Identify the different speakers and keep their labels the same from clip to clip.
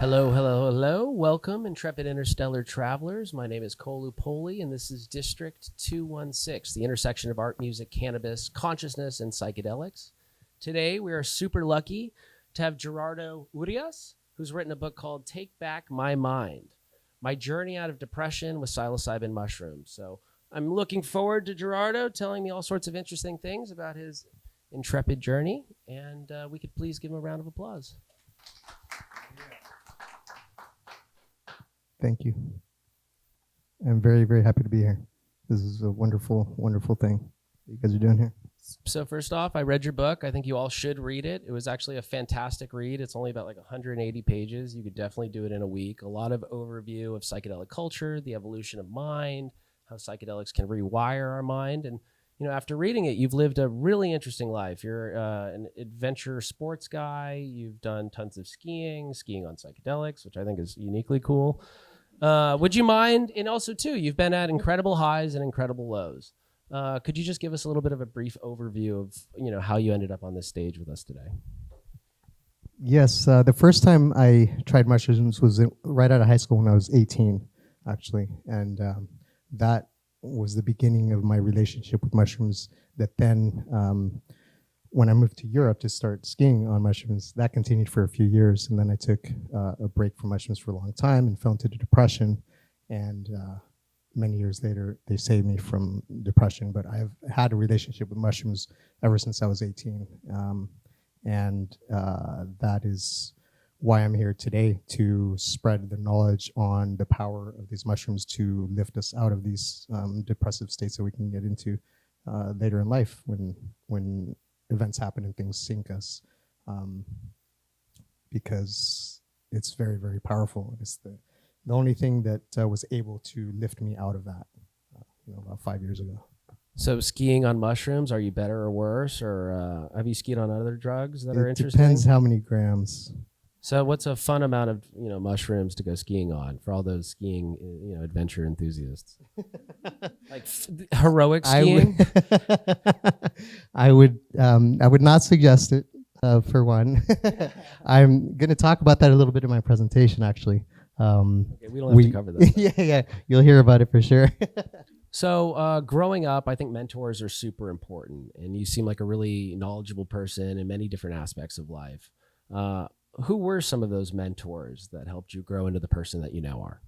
Speaker 1: Hello, hello, hello. Welcome, intrepid interstellar travelers. My name is Kolu Poli, and this is District216, the intersection of art, music, cannabis, consciousness, and psychedelics. Today, we are super lucky to have Gerardo Urias, who's written a book called Take Back My Mind, My Journey Out of Depression with Psilocybin Mushrooms. So I'm looking forward to Gerardo telling me all sorts of interesting things about his intrepid journey, and we could please give him a round of applause.
Speaker 2: Thank you. I'm very, very happy to be here. This is a wonderful, wonderful thing that you guys are doing here.
Speaker 1: So first off, I read your book. I think you all should read it. It was actually a fantastic read. It's only about like 180 pages. You could definitely do it in a week. A lot of overview of psychedelic culture, the evolution of mind, how psychedelics can rewire our mind. And you know, after reading it, you've lived a really interesting life. You're an adventure sports guy. You've done tons of skiing on psychedelics, which I think is uniquely cool. Would you mind? And also, too, you've been at incredible highs and incredible lows. Could you just give us a little bit of a brief overview of, you know, how you ended up on this stage with us today?
Speaker 2: Yes, the first time I tried mushrooms was right out of high school when I was 18, actually. And that was the beginning of my relationship with mushrooms that then, when I moved to Europe to start skiing on mushrooms, that continued for a few years. And then I took a break from mushrooms for a long time and fell into depression. And many years later, they saved me from depression. But I've had a relationship with mushrooms ever since I was 18. That is why I'm here today, to spread the knowledge on the power of these mushrooms to lift us out of these depressive states that we can get into later in life when events happen and things sink us, because it's very, very powerful. It's the only thing that was able to lift me out of that, about 5 years ago.
Speaker 1: So skiing on mushrooms, are you better or worse? Or have you skied on other drugs that are interesting?
Speaker 2: It depends how many grams.
Speaker 1: So what's a fun amount of, mushrooms to go skiing on for all those skiing, adventure enthusiasts? Like heroic skiing?
Speaker 2: I would not suggest it, for one. I'm going to talk about that a little bit in my presentation, actually.
Speaker 1: Okay, we don't have to cover that.
Speaker 2: Yeah, you'll hear about it for sure.
Speaker 1: So growing up, I think mentors are super important, and you seem like a really knowledgeable person in many different aspects of life. Who were some of those mentors that helped you grow into the person that you now are?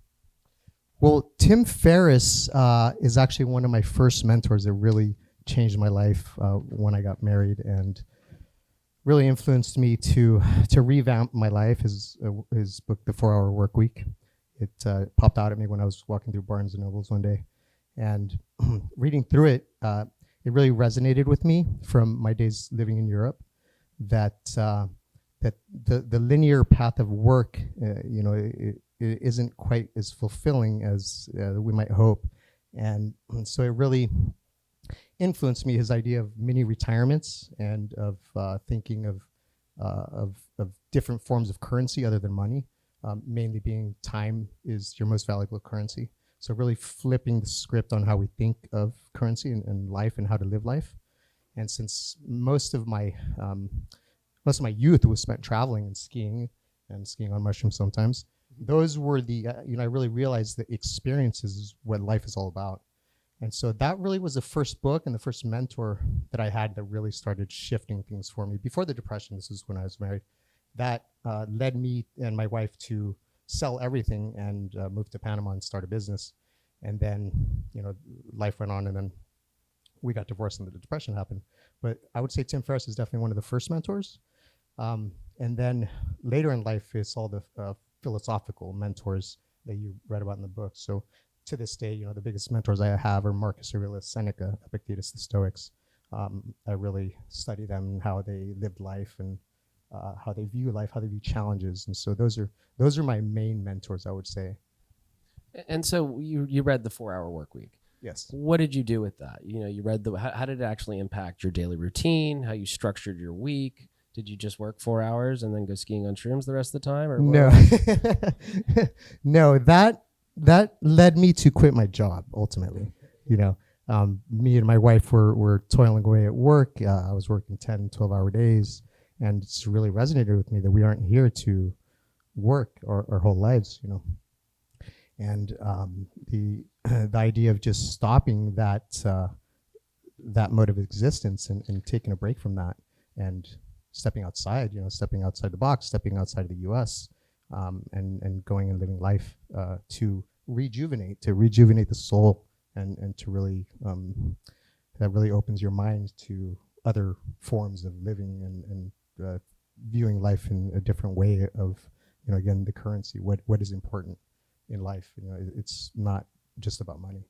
Speaker 2: Well, Tim Ferriss is actually one of my first mentors that really changed my life when I got married, and really influenced me to revamp my life. His book, The 4-Hour Workweek, it popped out at me when I was walking through Barnes & Nobles one day. And reading through it, it really resonated with me from my days living in Europe, that the linear path of work, it isn't quite as fulfilling as we might hope. And so it really influenced me, his idea of mini retirements and of thinking of different forms of currency other than money, mainly being time is your most valuable currency. So really flipping the script on how we think of currency and life and how to live life. And since most of my youth was spent traveling and skiing on mushrooms sometimes, those were the, I really realized that experiences is what life is all about. And so that really was the first book and the first mentor that I had that really started shifting things for me. Before the depression, this is when I was married, that led me and my wife to sell everything and move to Panama and start a business. And then, life went on, and then we got divorced and the depression happened. But I would say Tim Ferriss is definitely one of the first mentors. And then later in life, it's all the philosophical mentors that you read about in the book. So to this day, the biggest mentors I have are Marcus Aurelius, Seneca, Epictetus, the Stoics. I really study them and how they lived life and how they view life, how they view challenges. And so those are my main mentors, I would say.
Speaker 1: And so you read the 4-Hour Workweek.
Speaker 2: Yes.
Speaker 1: What did you do with that? You read how did it actually impact your daily routine? How you structured your week? Did you just work 4 hours and then go skiing on shrooms the rest of the time? Or
Speaker 2: no, no. That led me to quit my job ultimately. Me and my wife were toiling away at work. I was working 10, 12-hour days, and it's really resonated with me that we aren't here to work our whole lives, and the the idea of just stopping that mode of existence and taking a break from that and stepping outside, stepping outside the box, stepping outside of the U.S. And going and living life to rejuvenate the soul and to really that really opens your mind to other forms of living and viewing life in a different way of, again, the currency, what is important in life. It's not just about money.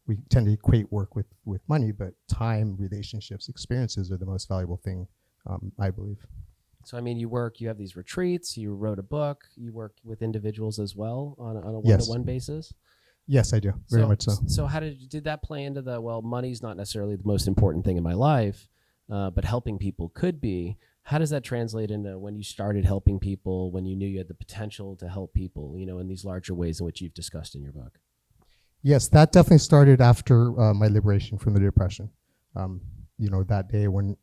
Speaker 2: We tend to equate work with money, but time, relationships, experiences are the most valuable thing, I believe.
Speaker 1: So, I mean, you have these retreats, you wrote a book, you work with individuals as well on a
Speaker 2: Yes.
Speaker 1: one-to-one basis?
Speaker 2: Yes, I do. Very much so.
Speaker 1: So how did that play into money's not necessarily the most important thing in my life, but helping people could be. How does that translate into when you started helping people, when you knew you had the potential to help people, in these larger ways in which you've discussed in your book?
Speaker 2: Yes, that definitely started after my liberation from the depression. That day when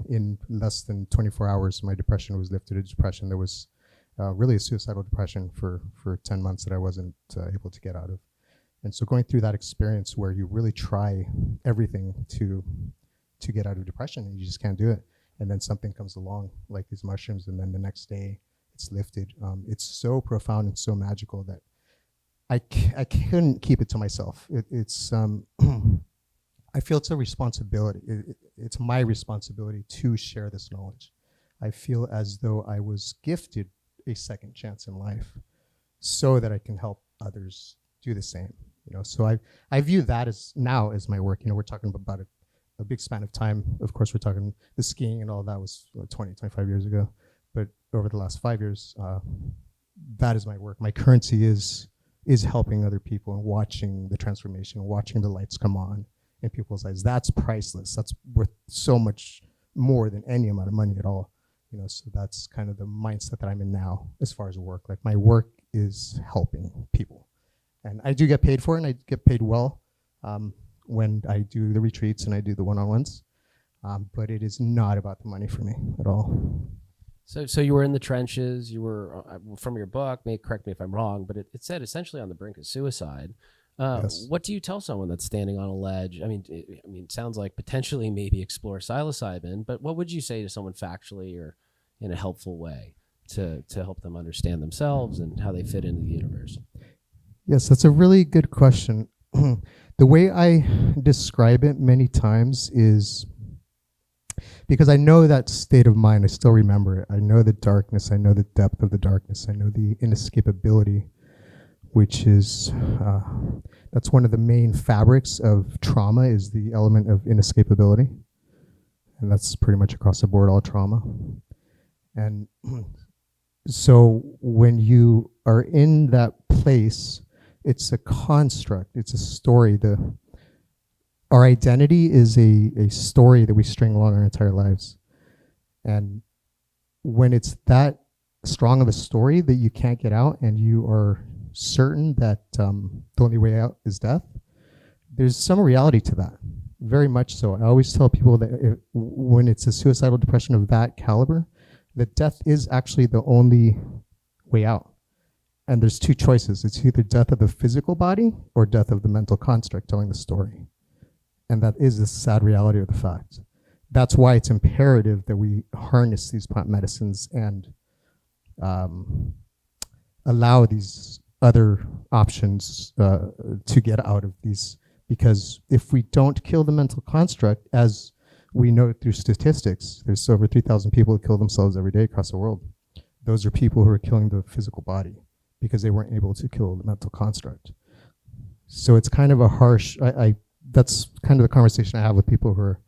Speaker 2: in less than 24 hours, my depression was lifted. Depression that was really a suicidal depression for 10 months that I wasn't able to get out of. And so going through that experience where you really try everything to get out of depression and you just can't do it. And then something comes along like these mushrooms, and then the next day it's lifted. It's so profound and so magical that I couldn't keep it to myself. It's I feel it's a responsibility. It's my responsibility to share this knowledge. I feel as though I was gifted a second chance in life so that I can help others do the same. So I view that as my work. We're talking about a big span of time. Of course, we're talking the skiing and all that was 20, 25 years ago. But over the last 5 years, that is my work. My currency is helping other people and watching the transformation, watching the lights come on in people's eyes. That's priceless. That's worth so much more than any amount of money at all. So that's kind of the mindset that I'm in now as far as work. Like, my work is helping people. And I do get paid for it, and I get paid well when I do the retreats and I do the one-on-ones. But it is not about the money for me at all.
Speaker 1: So you were in the trenches. You were, from your book, correct me if I'm wrong, but it said essentially on the brink of suicide.
Speaker 2: Yes.
Speaker 1: What do you tell someone that's standing on a ledge? I mean, it sounds like potentially maybe explore psilocybin, but what would you say to someone factually or in a helpful way to help them understand themselves and how they fit into the universe?
Speaker 2: Yes, that's a really good question. The way I describe it many times is because I know that state of mind. I still remember it. I know the darkness. I know the depth of the darkness. I know the inescapability, which is, that's one of the main fabrics of trauma, is the element of inescapability. And that's pretty much across the board, all trauma. And so when you are in that place, it's a construct, it's a story. Our identity is a story that we string along our entire lives. And when it's that strong of a story that you can't get out and you are certain that the only way out is death, there's some reality to that, very much so. I always tell people that when it's a suicidal depression of that caliber, that death is actually the only way out. And there's two choices. It's either death of the physical body or death of the mental construct telling the story. And that is the sad reality of the fact. That's why it's imperative that we harness these plant medicines and allow these other options to get out of these. Because if we don't kill the mental construct, as we know through statistics, there's over 3,000 people who kill themselves every day across the world. Those are people who are killing the physical body because they weren't able to kill the mental construct. So it's kind of a harsh, that's kind of the conversation I have with people who are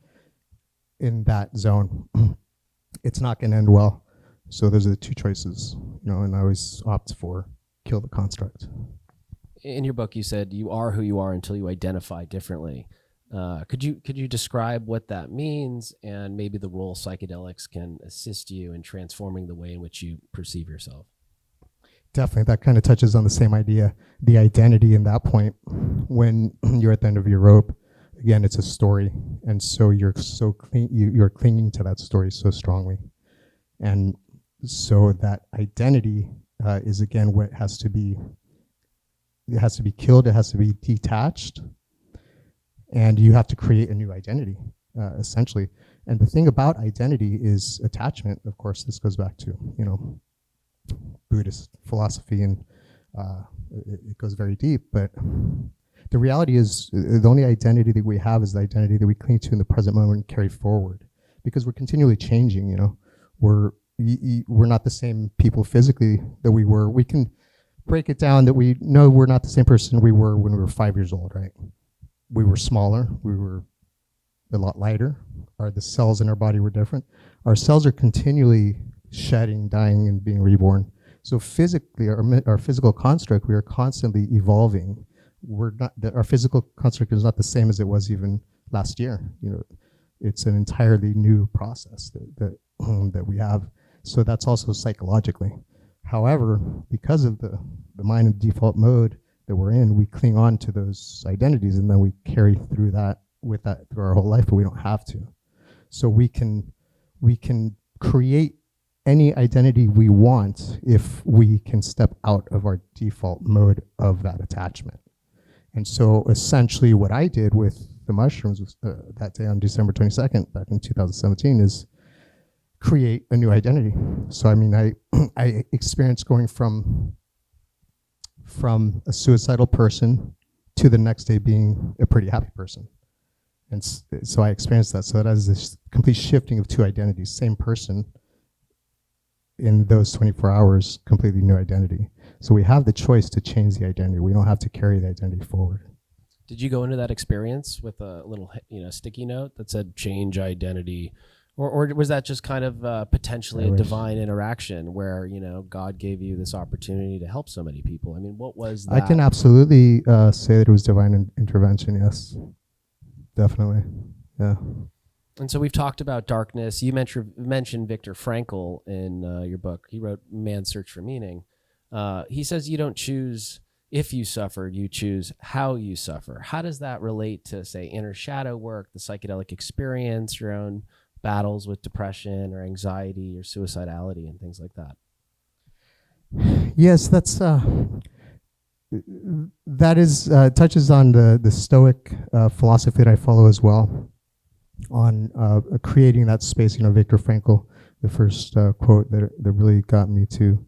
Speaker 2: in that zone. It's not going to end well. So those are the two choices, and I always opt for kill the construct.
Speaker 1: In your book, you said you are who you are until you identify differently. Could you describe what that means and maybe the role psychedelics can assist you in transforming the way in which you perceive yourself?
Speaker 2: Definitely, that kind of touches on the same idea, the identity in that point. When you're at the end of your rope, again, it's a story, and so you're you're clinging to that story so strongly, and so that identity is again what has to be. It has to be killed. It has to be detached, and you have to create a new identity, essentially. And the thing about identity is attachment. Of course, this goes back to Buddhist philosophy, and it goes very deep. But the reality is, the only identity that we have is the identity that we cling to in the present moment and carry forward, because we're continually changing. We're not the same people physically that we were. We can break it down that we know we're not the same person we were when we were 5 years old, right? We were smaller. We were a lot lighter. The cells in our body were different. Our cells are continually shedding, dying, and being reborn. So physically, our physical construct, we are constantly evolving. Our physical construct is not the same as it was even last year. It's an entirely new process that we have. So that's also psychologically. However, because of the mind and default mode that we're in, we cling on to those identities, and then we carry through that through our whole life, but we don't have to. So we can create any identity we want if we can step out of our default mode of that attachment. And so essentially what I did with the mushrooms that day on December 22nd, back in 2017, is create a new identity. So I experienced going from a suicidal person to the next day being a pretty happy person. And so I experienced that. So that is this complete shifting of two identities. Same person in those 24 hours, completely new identity. So we have the choice to change the identity. We don't have to carry the identity forward.
Speaker 1: Did you go into that experience with a little sticky note that said change identity? Or was that just kind of potentially a divine interaction where, God gave you this opportunity to help so many people? I mean, what was that?
Speaker 2: I can absolutely say that it was divine intervention, yes. Definitely, yeah.
Speaker 1: And so we've talked about darkness. You mentioned Viktor Frankl in your book. He wrote Man's Search for Meaning. He says you don't choose if you suffer, you choose how you suffer. How does that relate to, say, inner shadow work, the psychedelic experience, your own battles with depression or anxiety or suicidality and things like that?
Speaker 2: Yes, that is touches on the Stoic philosophy that I follow as well, on creating that space. Viktor Frankl, the first quote that really got me to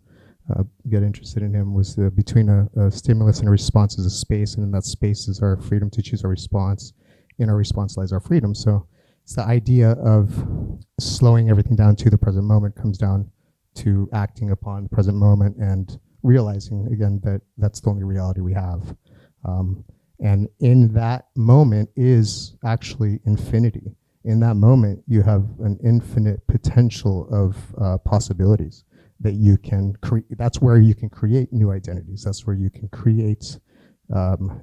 Speaker 2: get interested in him was between a stimulus and a response is a space, and in that space is our freedom to choose our response. In our response lies our freedom. So it's the idea of slowing everything down to the present moment, comes down to acting upon the present moment and realizing again that that's the only reality we have. And in that moment is actually infinity. In that moment, you have an infinite potential of possibilities that you can create. That's where you can create new identities. That's where you can create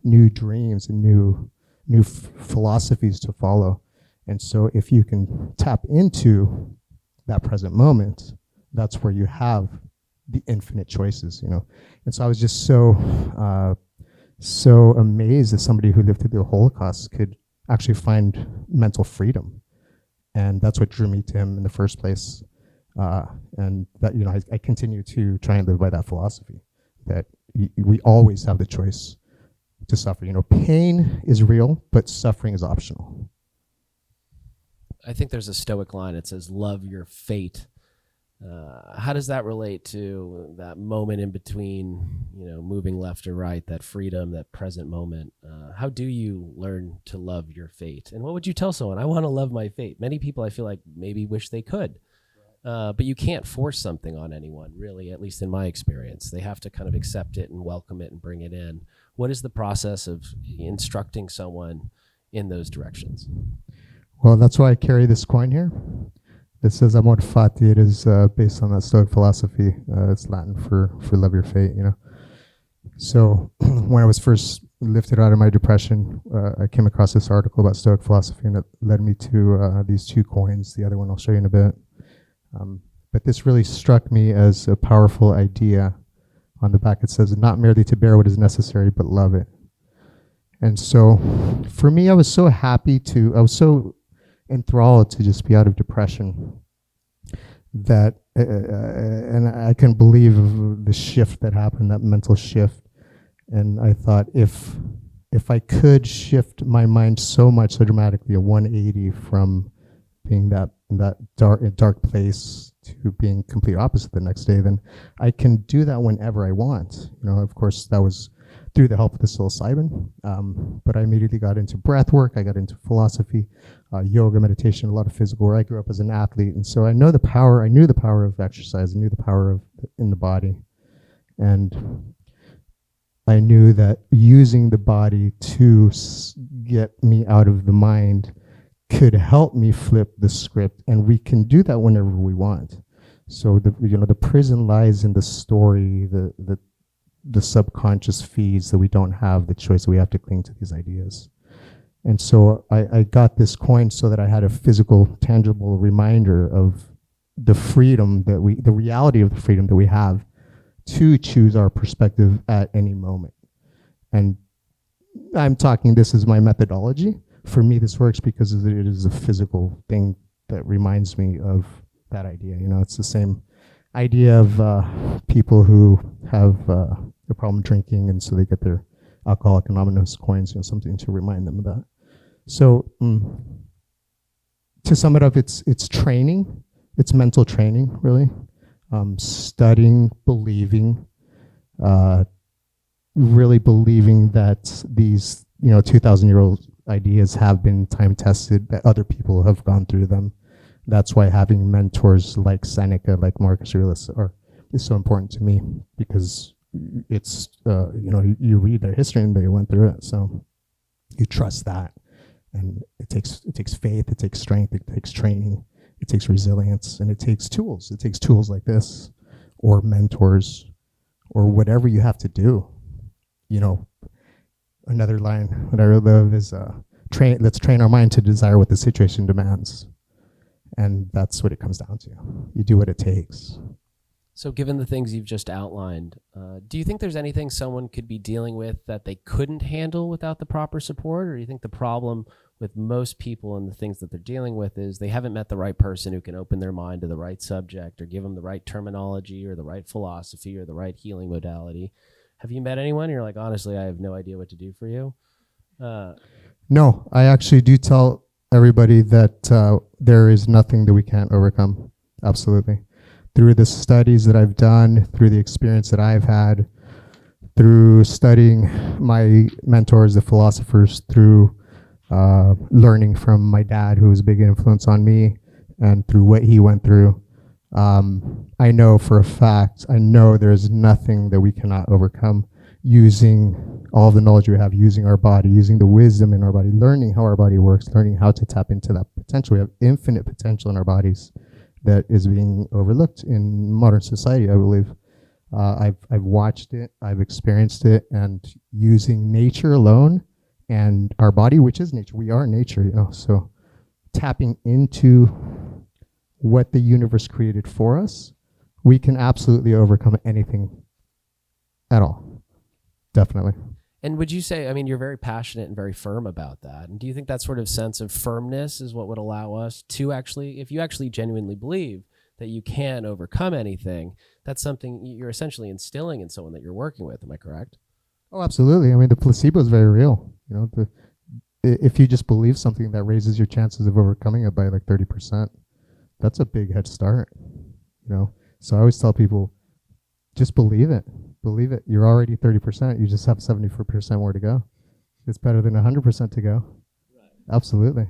Speaker 2: new dreams and new philosophies to follow. And so if you can tap into that present moment, that's where you have the infinite choices, And so I was just so amazed that somebody who lived through the Holocaust could actually find mental freedom. And that's what drew me to him in the first place. And that, I continue to try and live by that philosophy, that we always have the choice to suffer. Pain is real, but suffering is optional.
Speaker 1: I think there's a Stoic line that says, love your fate. How does that relate to that moment in between, moving left or right, that freedom, that present moment? How do you learn to love your fate? And what would you tell someone? I want to love my fate. Many people, I feel like, maybe wish they could. But you can't force something on anyone, really, at least in my experience. They have to kind of accept it and welcome it and bring it in. What is the process of instructing someone in those directions?
Speaker 2: Well, that's why I carry this coin here. It says amor fati. It is based on that Stoic philosophy. It's Latin for love your fate, So when I was first lifted out of my depression, I came across this article about Stoic philosophy, and it led me to these two coins. The other one I'll show you in a bit. But this really struck me as a powerful idea. On the back it says, not merely to bear what is necessary, but love it. And so for me, I was so enthralled to just be out of depression that and I couldn't believe the shift that happened, that mental shift. And I thought, if I could shift my mind so much, so dramatically, a 180 from being that dark place to being complete opposite the next day, then I can do that whenever I want. Of course, that was through the help of the psilocybin. But I immediately got into breath work. I got into philosophy, yoga, meditation, a lot of physical work. I grew up as an athlete, and so I knew the power of exercise. I knew the power of in the body, and I knew that using the body to get me out of the mind could help me flip the script, and we can do that whenever we want. So the prison lies in the story, the subconscious feeds that we don't have the choice. We have to cling to these ideas. And so I got this coin so that I had a physical, tangible reminder of the freedom the reality of the freedom that we have to choose our perspective at any moment. And I'm talking, this is my methodology. For me, this works because it is a physical thing that reminds me of that idea. It's the same idea of people who have a problem drinking, and so they get their Alcoholics Anonymous coins, something to remind them of that. So to sum it up, it's training. It's mental training, really. Studying, believing, really believing that these 2,000-year-old ideas have been time tested, that other people have gone through them. That's why having mentors like Seneca, like Marcus Aurelius is so important to me, because it's you read their history and they went through it, so you trust that. And it takes faith, it takes strength, it takes training, it takes resilience, and it takes tools. It takes tools like this, or mentors, or whatever you have to do. Another line that I really love is let's train our mind to desire what the situation demands. And that's what it comes down to. You do what it takes.
Speaker 1: So given the things you've just outlined, do you think there's anything someone could be dealing with that they couldn't handle without the proper support? Or do you think the problem with most people and the things that they're dealing with is they haven't met the right person who can open their mind to the right subject, or give them the right terminology, or the right philosophy, or the right healing modality? Have you met anyone? You're like, honestly, I have no idea what to do for you.
Speaker 2: No, I actually do tell everybody that there is nothing that we can't overcome. Absolutely. Through the studies that I've done, through the experience that I've had, through studying my mentors, the philosophers, through learning from my dad, who was a big influence on me, and through what he went through, I know for a fact, there's nothing that we cannot overcome using all the knowledge we have, using our body, using the wisdom in our body, learning how our body works, learning how to tap into that potential. We have infinite potential in our bodies that is being overlooked in modern society, I believe. I've watched it, I've experienced it, and using nature alone and our body, which is nature, we are nature, so tapping into what the universe created for us, we can absolutely overcome anything at all. Definitely.
Speaker 1: And would you say, you're very passionate and very firm about that. And do you think that sort of sense of firmness is what would allow us to actually, if you actually genuinely believe that you can overcome anything, that's something you're essentially instilling in someone that you're working with. Am I correct?
Speaker 2: Oh, absolutely. The placebo is very real. If you just believe something, that raises your chances of overcoming it by like 30%. That's a big head start. So I always tell people, just believe it. Believe it. You're already 30%. You just have 74% more to go. It's better than 100% to go. Right. Absolutely.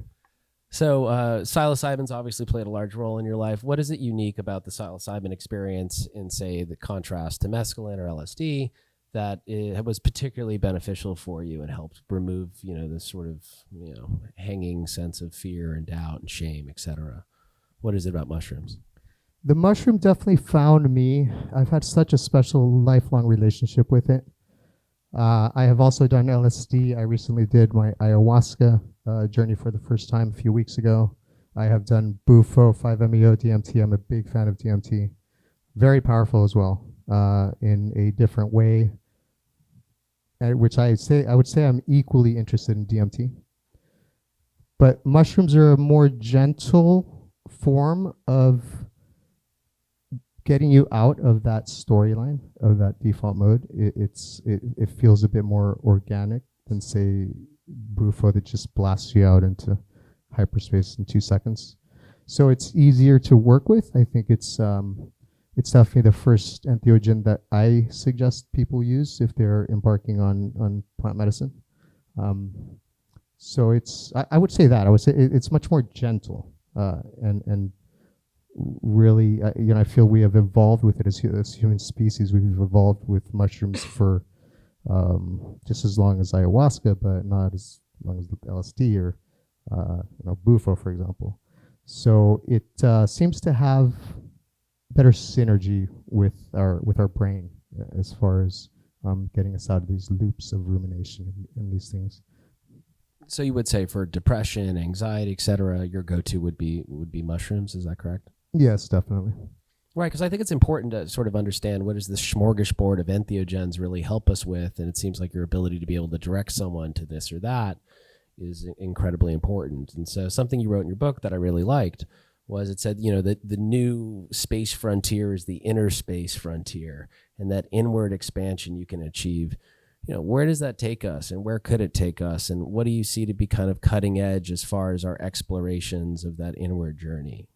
Speaker 1: So psilocybin's obviously played a large role in your life. What is it unique about the psilocybin experience in, say, the contrast to mescaline or LSD that it was particularly beneficial for you and helped remove, this sort of, hanging sense of fear and doubt and shame, etc.? What is it about mushrooms?
Speaker 2: The mushroom definitely found me. I've had such a special lifelong relationship with it. I have also done LSD. I recently did my ayahuasca journey for the first time a few weeks ago. I have done Bufo, 5-MeO, DMT. I'm a big fan of DMT. Very powerful as well, in a different way, which I would say I'm equally interested in DMT. But mushrooms are a more gentle form of getting you out of that storyline of that default mode. It feels a bit more organic than say Bufo that just blasts you out into hyperspace in 2 seconds. So it's easier to work with. I think it's definitely the first entheogen that I suggest people use if they're embarking on plant medicine. So I would say that. I would say it's much more gentle, and really, I feel we have evolved with it as human species. We've evolved with mushrooms for just as long as ayahuasca, but not as long as LSD or Bufo, for example. So it seems to have better synergy with our brain as far as getting us out of these loops of rumination and these things.
Speaker 1: So you would say for depression, anxiety, etc., your go-to would be mushrooms. Is that correct?
Speaker 2: Yes, definitely.
Speaker 1: Right, because I think it's important to sort of understand what does this smorgasbord of entheogens really help us with, and it seems like your ability to be able to direct someone to this or that is incredibly important. And so something you wrote in your book that I really liked was it said, that the new space frontier is the inner space frontier, and that inward expansion you can achieve. Where does that take us, and where could it take us, and what do you see to be kind of cutting edge as far as our explorations of that inward journey?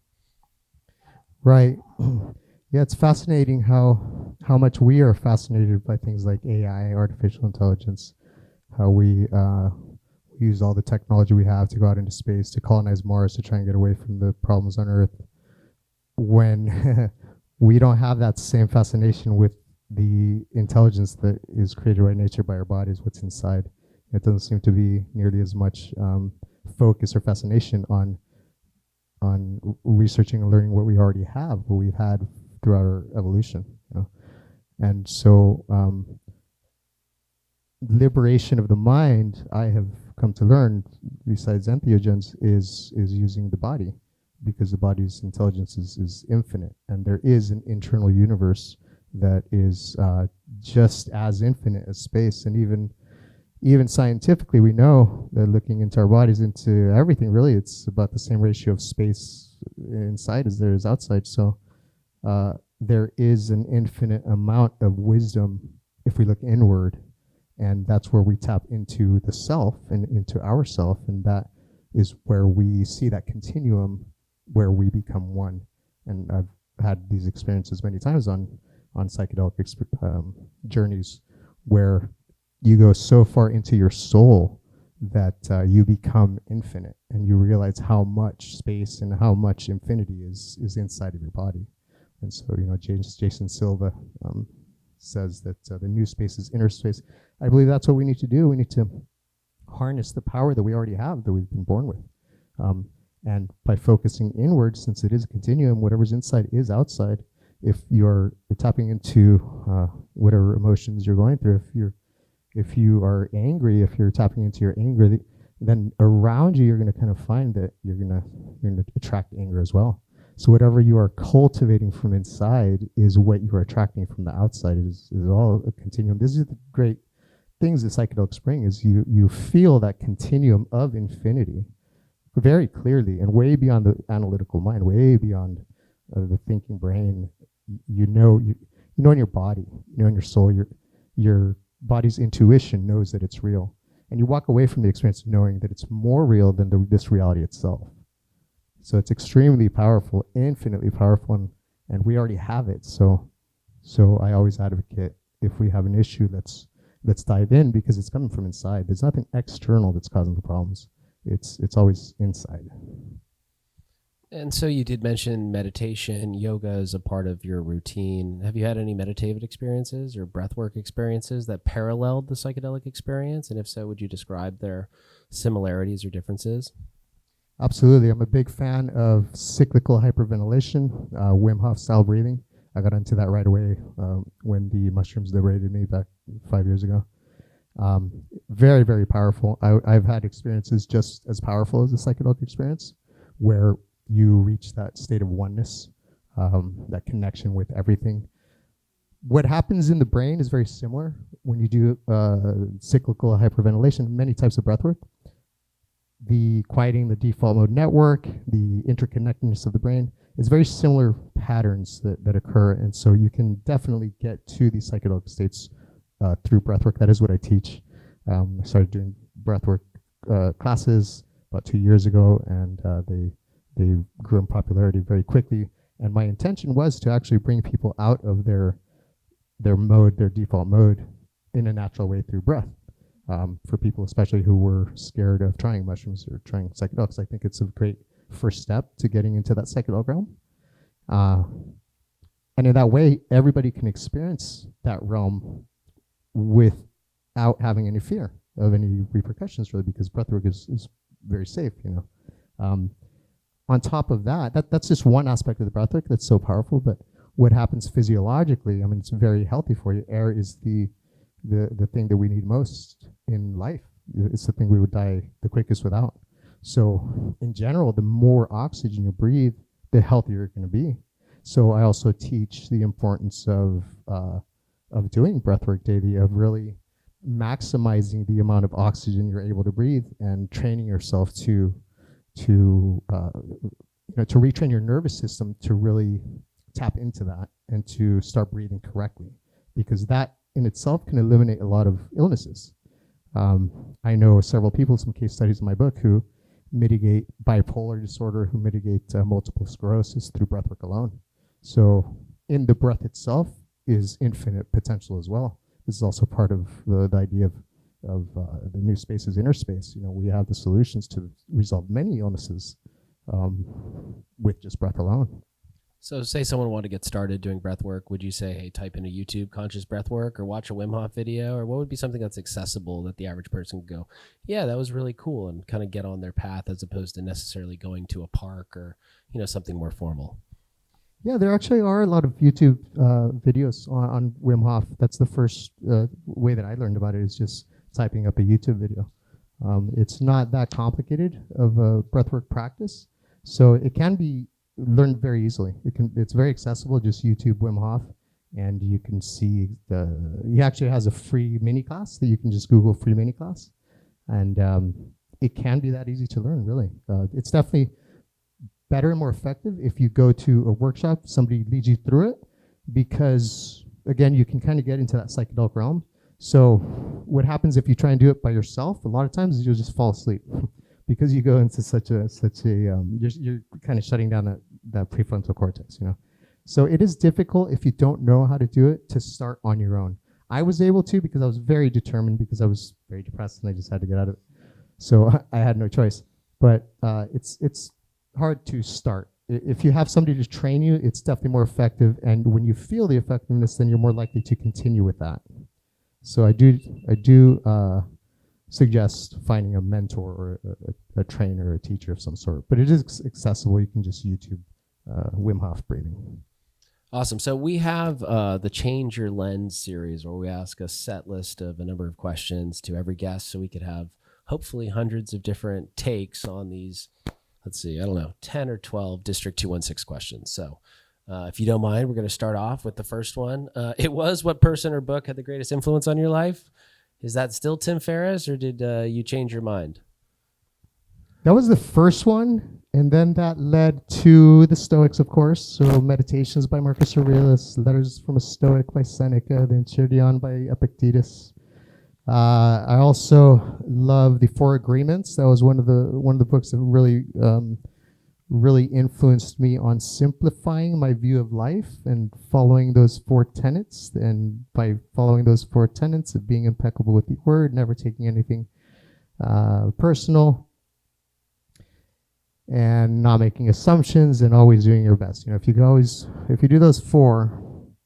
Speaker 2: Right. Yeah, it's fascinating how much we are fascinated by things like AI, artificial intelligence, how we use all the technology we have to go out into space, to colonize Mars, to try and get away from the problems on Earth, when we don't have that same fascination with the intelligence that is created by nature, by our bodies, what's inside. It doesn't seem to be nearly as much focus or fascination on researching and learning what we already have, what we've had throughout our evolution. And so liberation of the mind, I have come to learn, besides entheogens, is using the body, because the body's intelligence is infinite, and there is an internal universe that is just as infinite as space. And even scientifically, we know that looking into our bodies, into everything, really, it's about the same ratio of space inside as there is outside. So there is an infinite amount of wisdom if we look inward, and that's where we tap into the self and into ourself, and that is where we see that continuum where we become one. And I've had these experiences many times on psychedelic journeys, where you go so far into your soul that you become infinite, and you realize how much space and how much infinity is inside of your body. And so, Jason Silva says that the new space is inner space. I believe that's what we need to do. We need to harness the power that we already have, that we've been born with. And by focusing inward, since it is a continuum, whatever's inside is outside. If you're tapping into whatever emotions you're going through, if you are angry, if you're tapping into your anger, then around you, you're going to kind of find that you're going to attract anger as well. So whatever you are cultivating from inside is what you are attracting from the outside. It is all a continuum. This is the great things that psychedelics bring, is you feel that continuum of infinity very clearly, and way beyond the analytical mind, way beyond the thinking brain. You know in your body, in your soul, your body's intuition knows that it's real, and you walk away from the experience knowing that it's more real than this reality itself. So it's extremely powerful, infinitely powerful, and we already have it. So I always advocate, if we have an issue, let's dive in, because it's coming from inside. There's nothing external that's causing the problems. It's always inside.
Speaker 1: And so you did mention meditation, yoga is a part of your routine. Have you had any meditative experiences or breathwork experiences that paralleled the psychedelic experience? And if so, would you describe their similarities or differences?
Speaker 2: Absolutely. I'm a big fan of cyclical hyperventilation, Wim Hof style breathing. I got into that right away when the mushrooms liberated me back 5 years ago. Very, very powerful. I've had experiences just as powerful as the psychedelic experience, where you reach that state of oneness, that connection with everything. What happens in the brain is very similar when you do cyclical hyperventilation, many types of breathwork. The quieting the default mode network, the interconnectedness of the brain, it's very similar patterns that occur. And so you can definitely get to these psychedelic states through breathwork. That is what I teach. I started doing breathwork classes about 2 years ago, and they grew in popularity very quickly. And my intention was to actually bring people out of their default mode, in a natural way through breath. For people especially who were scared of trying mushrooms or trying psychedelics, I think it's a great first step to getting into that psychedelic realm. And in that way, everybody can experience that realm without having any fear of any repercussions, really, because breathwork is very safe, On top of that's just one aspect of the breathwork that's so powerful, but what happens physiologically, I mean, it's very healthy for you. Air is the thing that we need most in life. It's the thing we would die the quickest without. So in general, the more oxygen you breathe, the healthier you're going to be. So I also teach the importance of doing breathwork daily, of really maximizing the amount of oxygen you're able to breathe, and training yourself to retrain your nervous system to really tap into that and to start breathing correctly, because that in itself can eliminate a lot of illnesses. I know several people, some case studies in my book, who mitigate bipolar disorder, who mitigate multiple sclerosis through breathwork alone. So in the breath itself is infinite potential as well. This is also part of the idea of the new space is inner space. We have the solutions to resolve many illnesses with just breath alone.
Speaker 1: So say someone wanted to get started doing breath work, would you say, hey, type into YouTube conscious breath work, or watch a Wim Hof video, or what would be something that's accessible that the average person could go, yeah, that was really cool, and kind of get on their path, as opposed to necessarily going to a park or, something more formal?
Speaker 2: Yeah, there actually are a lot of YouTube videos on Wim Hof. That's the first way that I learned about it, is just typing up a YouTube video. It's not that complicated of a breathwork practice, so it can be learned very easily. It's very accessible. Just YouTube Wim Hof, and you can see he actually has a free mini class that you can just Google free mini class, and it can be that easy to learn. Really, it's definitely better and more effective if you go to a workshop, somebody leads you through it, because again, you can kind of get into that psychedelic realm. So what happens if you try and do it by yourself? A lot of times you'll just fall asleep because you go into you're kind of shutting down that prefrontal cortex, So it is difficult if you don't know how to do it to start on your own. I was able to, because I was very determined, because I was very depressed and I just had to get out of it. So I had no choice. But it's hard to start. If you have somebody to train you, it's definitely more effective. And when you feel the effectiveness, then you're more likely to continue with that. So I do suggest finding a mentor or a trainer or a teacher of some sort. But it is accessible. You can just YouTube Wim Hof breathing.
Speaker 1: Awesome. So we have the Change Your Lens series, where we ask a set list of a number of questions to every guest, so we could have hopefully hundreds of different takes on these, 10 or 12 District 216 questions. So if you don't mind, we're going to start off with the first one. It was, what person or book had the greatest influence on your life? Is that still Tim Ferriss, or did you change your mind?
Speaker 2: That was the first one. And then that led to the Stoics, of course. So Meditations by Marcus Aurelius, Letters from a Stoic by Seneca, the Enchiridion by Epictetus. I also love the Four Agreements. That was one of the books that really influenced me on simplifying my view of life and following those four tenets. And by following those four tenets of being impeccable with the word, never taking anything personal, and not making assumptions, and always doing your best. If you do those four,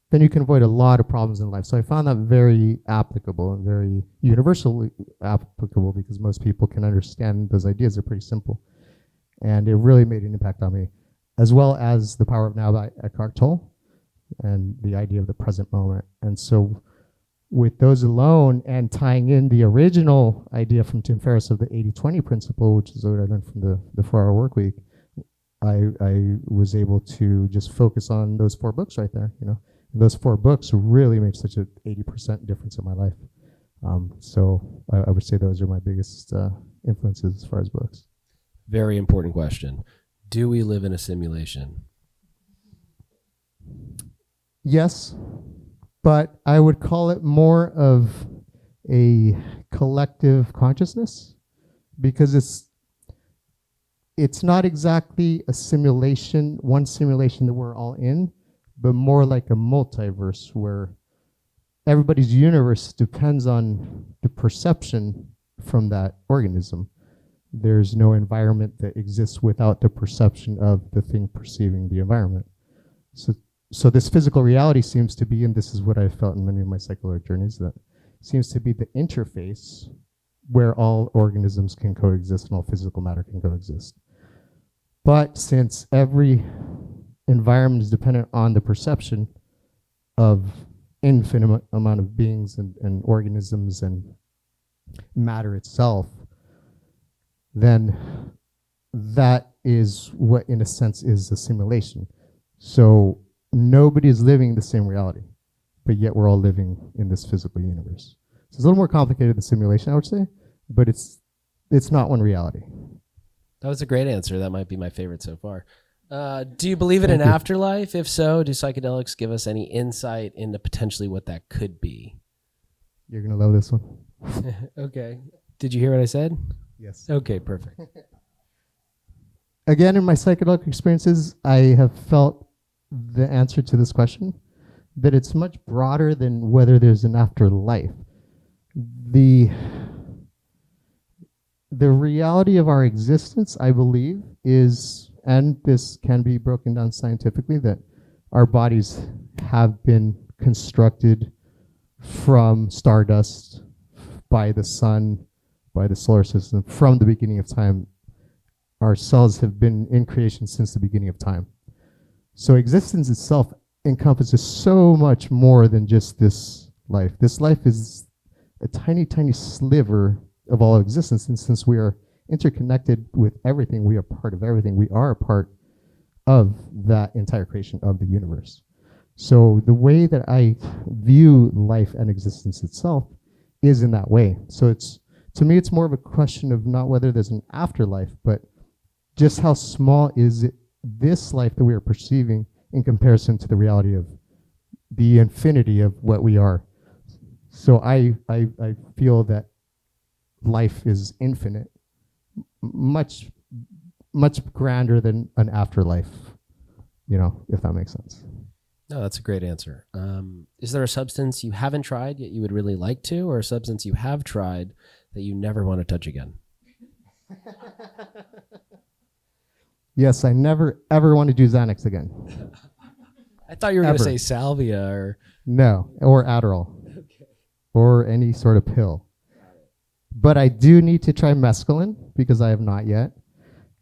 Speaker 2: then you can avoid a lot of problems in life. So I found that very applicable and very universally applicable, because most people can understand those ideas. They're pretty simple. And it really made an impact on me, as well as The Power of Now by Eckhart Tolle, and the idea of the present moment. And so with those alone, and tying in the original idea from Tim Ferriss of the 80-20 principle, which is what I learned from the 4-hour work week, I was able to just focus on those four books right there. And those four books really made such an 80% difference in my life. So I would say those are my biggest influences as far as books.
Speaker 1: Very important question. Do we live in a simulation?
Speaker 2: Yes, but I would call it more of a collective consciousness because it's not exactly a simulation, one simulation that we're all in, but more like a multiverse where everybody's universe depends on the perception from that organism. There's no environment that exists without the perception of the thing perceiving the environment. So this physical reality seems to be, and this is what I felt in many of my psychedelic journeys, that seems to be the interface where all organisms can coexist and all physical matter can coexist. But since every environment is dependent on the perception of infinite amount of beings and organisms and matter itself, then that is what, in a sense, is a simulation. So nobody is living the same reality, but yet we're all living in this physical universe. So it's a little more complicated than simulation, I would say, but it's not one reality.
Speaker 1: That was a great answer. That might be my favorite so far. Do you believe in an afterlife? If so, do psychedelics give us any insight into potentially what that could be?
Speaker 2: You're going to love this one.
Speaker 1: Okay. Did you hear what I said?
Speaker 2: Yes.
Speaker 1: Okay, perfect.
Speaker 2: Again, in my psychedelic experiences, I have felt the answer to this question, that it's much broader than whether there's an afterlife. The reality of our existence, I believe, is, and this can be broken down scientifically, that our bodies have been constructed from stardust by the sun, by the solar system, from the beginning of time. Our cells have been in creation since the beginning of time. So existence itself encompasses so much more than just this life. This life is a tiny, tiny sliver of all existence. And since we are interconnected with everything, we are part of everything. We are a part of that entire creation of the universe. So the way that I view life and existence itself is in that way. So to me, it's more of a question of not whether there's an afterlife, but just how small is it, this life that we are perceiving in comparison to the reality of the infinity of what we are. So I feel that life is infinite, much grander than an afterlife, if that makes sense.
Speaker 1: No, that's a great answer. Is there a substance you haven't tried yet you would really like to, or a substance you have tried that you never want to touch again?
Speaker 2: Yes, I never ever want to do Xanax again.
Speaker 1: I thought you were going to say salvia or...
Speaker 2: No, or Adderall.
Speaker 1: Okay.
Speaker 2: Or any sort of pill. But I do need to try mescaline because I have not yet.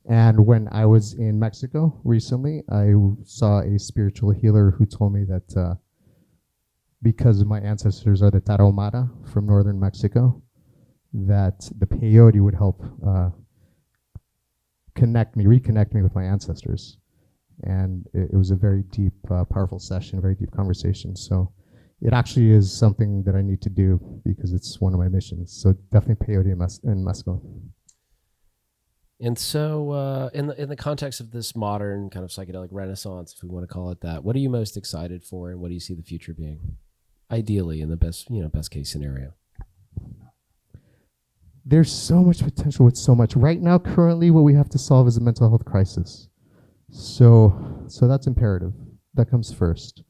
Speaker 2: And when I was in Mexico recently, I saw a spiritual healer who told me that because my ancestors are the Tarahumara from northern Mexico, that the peyote would help reconnect me with my ancestors. And it was a very deep, powerful session, a very deep conversation. So it actually is something that I need to do because it's one of my missions. So definitely peyote and mescaline.
Speaker 1: And so in the context of this modern kind of psychedelic renaissance, if we want to call it that, what are you most excited for and what do you see the future being? Ideally, in the best case scenario.
Speaker 2: There's so much potential with so much. Right now, currently, what we have to solve is a mental health crisis. So that's imperative. That comes first.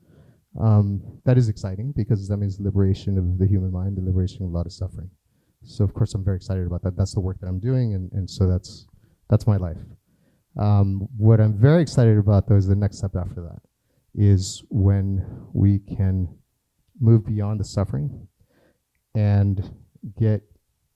Speaker 2: That is exciting because that means liberation of the human mind, the liberation of a lot of suffering. So of course I'm very excited about that. That's the work that I'm doing, and so that's my life. What I'm very excited about, though, is the next step after that, is when we can move beyond the suffering and get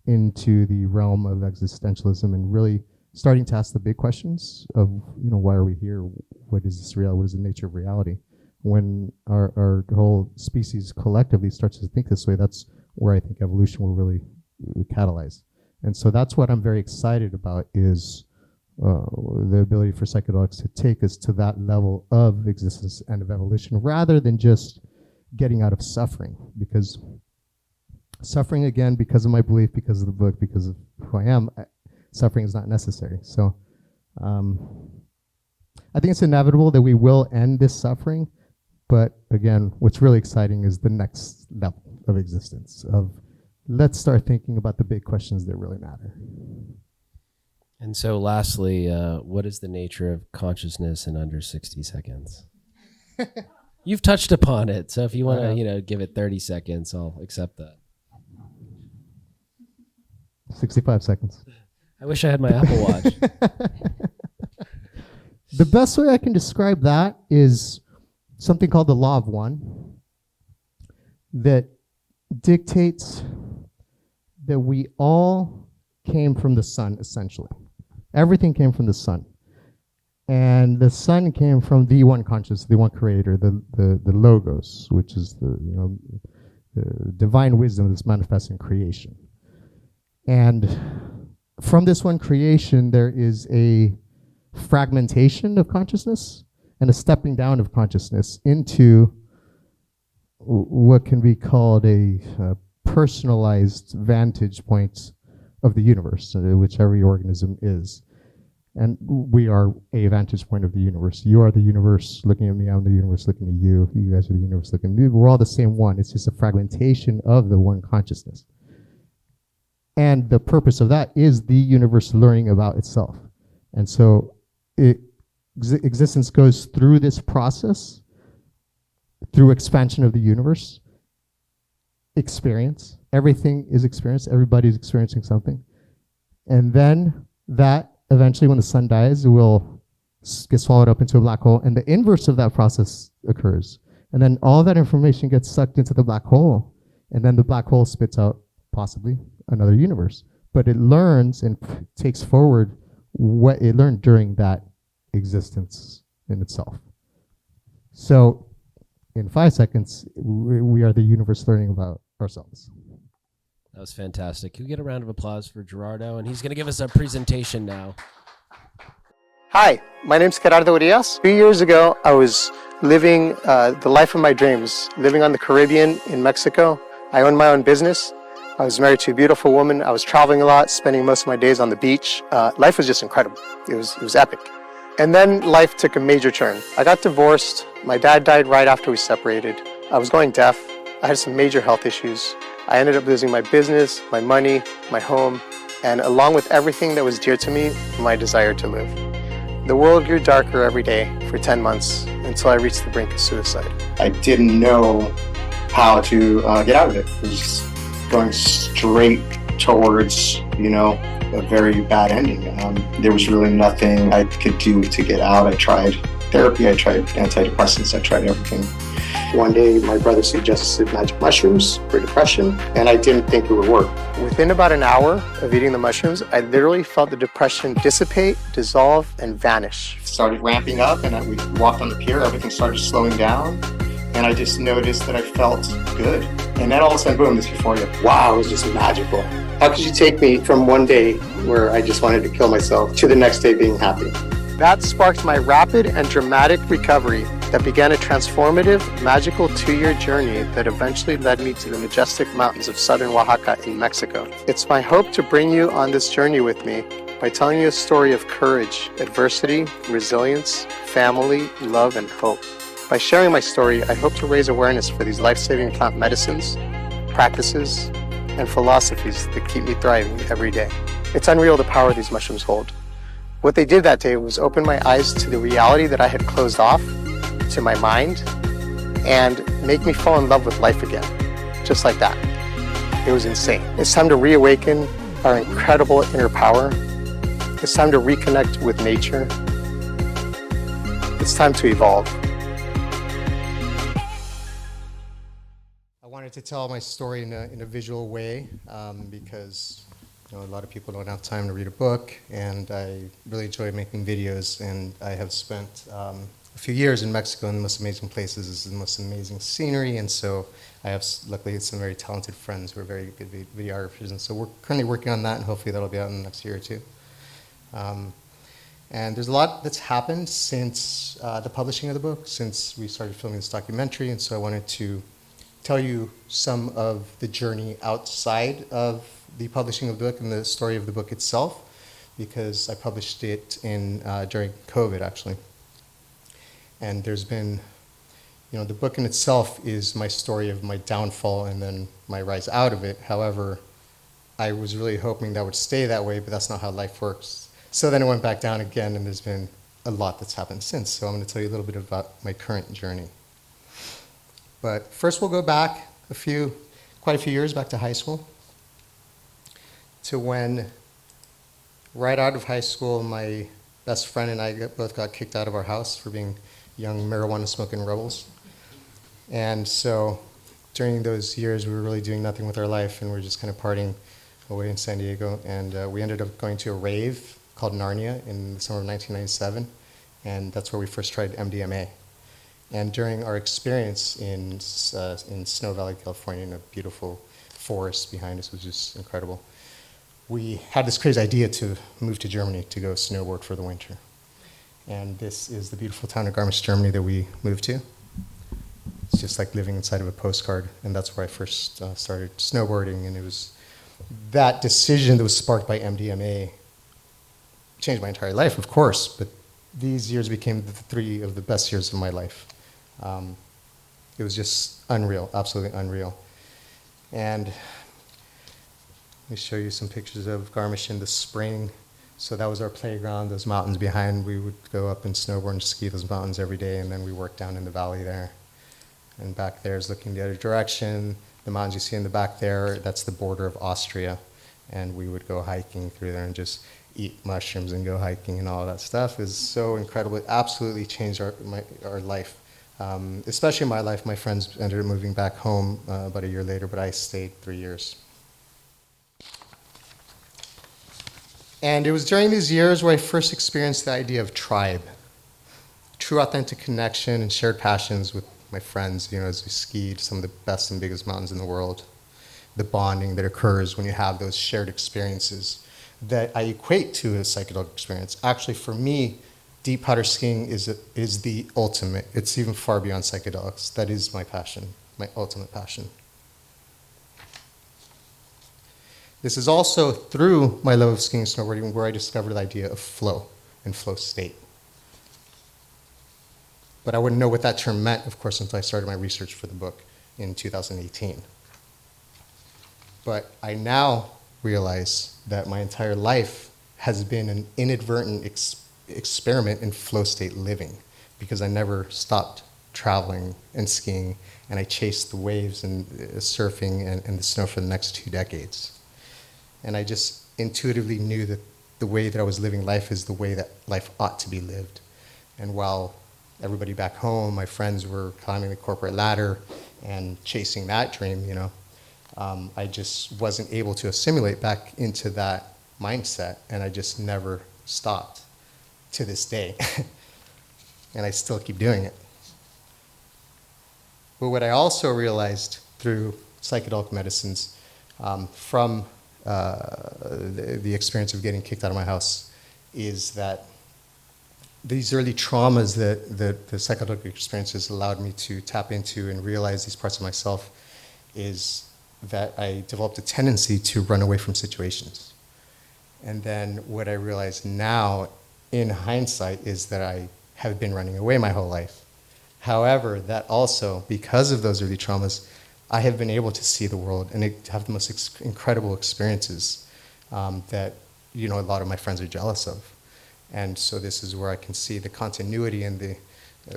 Speaker 2: into the realm of existentialism and really starting to ask the big questions of, why are we here? What is this real? What is the nature of reality? When our whole species collectively starts to think this way, that's where I think evolution will really catalyze. And so that's what I'm very excited about, is the ability for psychedelics to take us to that level of existence and of evolution, rather than just getting out of suffering. Because suffering, again, because of my belief, because of the book, because of who I am, suffering is not necessary. So I think it's inevitable that we will end this suffering, But again, what's really exciting is the next level of existence of let's start thinking about the big questions that really matter.
Speaker 1: And so lastly, what is the nature of consciousness in under 60 seconds? You've touched upon it, so if you want to, give it 30 seconds, I'll accept that.
Speaker 2: 65 seconds.
Speaker 1: I wish I had my Apple Watch.
Speaker 2: The best way I can describe that is something called the Law of One that dictates that we all came from the sun, essentially. Everything came from the sun. And the sun came from the one conscious, the one creator, the logos, which is the divine wisdom that's manifest in creation. And from this one creation, there is a fragmentation of consciousness and a stepping down of consciousness into what can be called a personalized vantage point of the universe, which every organism is. And we are a vantage point of the universe. You are the universe looking at me, I'm the universe looking at you, you guys are the universe looking at me. We're all the same one. It's just a fragmentation of the one consciousness. And the purpose of that is the universe learning about itself. And so existence goes through this process, through expansion of the universe, experience. Everything is experience. Everybody's experiencing something. And then that eventually, when the sun dies, it will get swallowed up into a black hole. And the inverse of that process occurs. And then all that information gets sucked into the black hole. And then the black hole spits out possibly another universe. But it learns and takes forward what it learned during that existence in itself. So in 5 seconds, we are the universe learning about ourselves.
Speaker 1: That was fantastic. Can we get a round of applause for Gerardo? And he's going to give us a presentation now.
Speaker 3: Hi, my name's Gerardo Urias. 3 years ago, I was living the life of my dreams, living on the Caribbean in Mexico. I owned my own business. I was married to a beautiful woman. I was traveling a lot, spending most of my days on the beach. Life was just incredible. It was epic. And then life took a major turn. I got divorced. My dad died right after we separated. I was going deaf. I had some major health issues. I ended up losing my business, my money, my home, and along with everything that was dear to me, my desire to live. The world grew darker every day for 10 months until I reached the brink of suicide.
Speaker 4: I didn't know how to get out of it. It was going straight towards, a very bad ending. There was really nothing I could do to get out. I tried therapy, I tried antidepressants, I tried everything. One day, my brother suggested magic mushrooms for depression, and I didn't think it would work.
Speaker 3: Within about an hour of eating the mushrooms, I literally felt the depression dissipate, dissolve, and vanish.
Speaker 4: It started ramping up, and we walked on the pier, everything started slowing down, and I just noticed that I felt good. And then all of a sudden, boom, this euphoria. Wow, it was just magical. How could you take me from one day where I just wanted to kill myself to the next day being happy?
Speaker 3: That sparked my rapid and dramatic recovery that began a transformative, magical 2-year journey that eventually led me to the majestic mountains of southern Oaxaca in Mexico. It's my hope to bring you on this journey with me by telling you a story of courage, adversity, resilience, family, love, and hope. By sharing my story, I hope to raise awareness for these life-saving plant medicines, practices, and philosophies that keep me thriving every day. It's unreal the power these mushrooms hold. What they did that day was open my eyes to the reality that I had closed off, to my mind, and make me fall in love with life again, just like that. It was insane. It's time to reawaken our incredible inner power. It's time to reconnect with nature. It's time to evolve.
Speaker 2: I wanted to tell my story in a visual way because a lot of people don't have time to read a book, and I really enjoy making videos, and I have spent a few years in Mexico in the most amazing places, the most amazing scenery, and so I have luckily some very talented friends who are very good videographers, and so we're currently working on that, and hopefully that'll be out in the next year or two. And there's a lot that's happened since the publishing of the book, since we started filming this documentary, and so I wanted to tell you some of the journey outside of the publishing of the book and the story of the book itself, because I published it during COVID, actually. And there's been The book in itself is my story of my downfall and then my rise out of it. However, I was really hoping that would stay that way, but that's not how life works. So then it went back down again, and there's been a lot that's happened since. So I'm going to tell you a little bit about my current journey. But first we'll go back quite a few years back to high school, to when, right out of high school, my best friend and I both got kicked out of our house for being young marijuana-smoking rebels. And so during those years, we were really doing nothing with our life, and we were just kind of partying away in San Diego. And we ended up going to a rave called Narnia in the summer of 1997, and that's where we first tried MDMA. And during our experience in Snow Valley, California, in a beautiful forest behind us, which was incredible, we had this crazy idea to move to Germany to go snowboard for the winter. And this is the beautiful town of Garmisch, Germany that we moved to. It's just like living inside of a postcard, and that's where I first started snowboarding. And it was that decision that was sparked by MDMA changed my entire life, of course, but these years became the 3 of the best years of my life. It was just unreal, absolutely unreal. And let me show you some pictures of Garmisch in the spring. So that was our playground, those mountains behind. We would go up and snowboard and ski those mountains every day, and then we worked down in the valley there. And back there is looking the other direction. The mountains you see in the back there, that's the border of Austria. And we would go hiking through there and just eat mushrooms and go hiking and all that stuff. It was so incredible. It absolutely changed our life. Especially my life. My friends ended up moving back home about a year later, but I stayed 3 years. And it was during these years where I first experienced the idea of tribe. True authentic connection and shared passions with my friends, as we skied some of the best and biggest mountains in the world. The bonding that occurs when you have those shared experiences that I equate to a psychedelic experience. Actually, for me, deep powder skiing is the ultimate. It's even far beyond psychedelics. That is my passion, my ultimate passion. This is also through my love of skiing and snowboarding where I discovered the idea of flow and flow state. But I wouldn't know what that term meant, of course, until I started my research for the book in 2018. But I now realize that my entire life has been an inadvertent experiment in flow state living, because I never stopped traveling and skiing, and I chased the waves and surfing and the snow for the next 2 decades. And I just intuitively knew that the way that I was living life is the way that life ought to be lived. And while everybody back home, my friends were climbing the corporate ladder and chasing that dream, I just wasn't able to assimilate back into that mindset, and I just never stopped to this day. And I still keep doing it. But what I also realized through psychedelic medicines from the experience of getting kicked out of my house is that these early traumas that the psychedelic experiences allowed me to tap into and realize these parts of myself is that I developed a tendency to run away from situations. And then what I realize now in hindsight is that I have been running away my whole life. However, that also, because of those early traumas, I have been able to see the world and have the most incredible experiences that a lot of my friends are jealous of. And so this is where I can see the continuity and the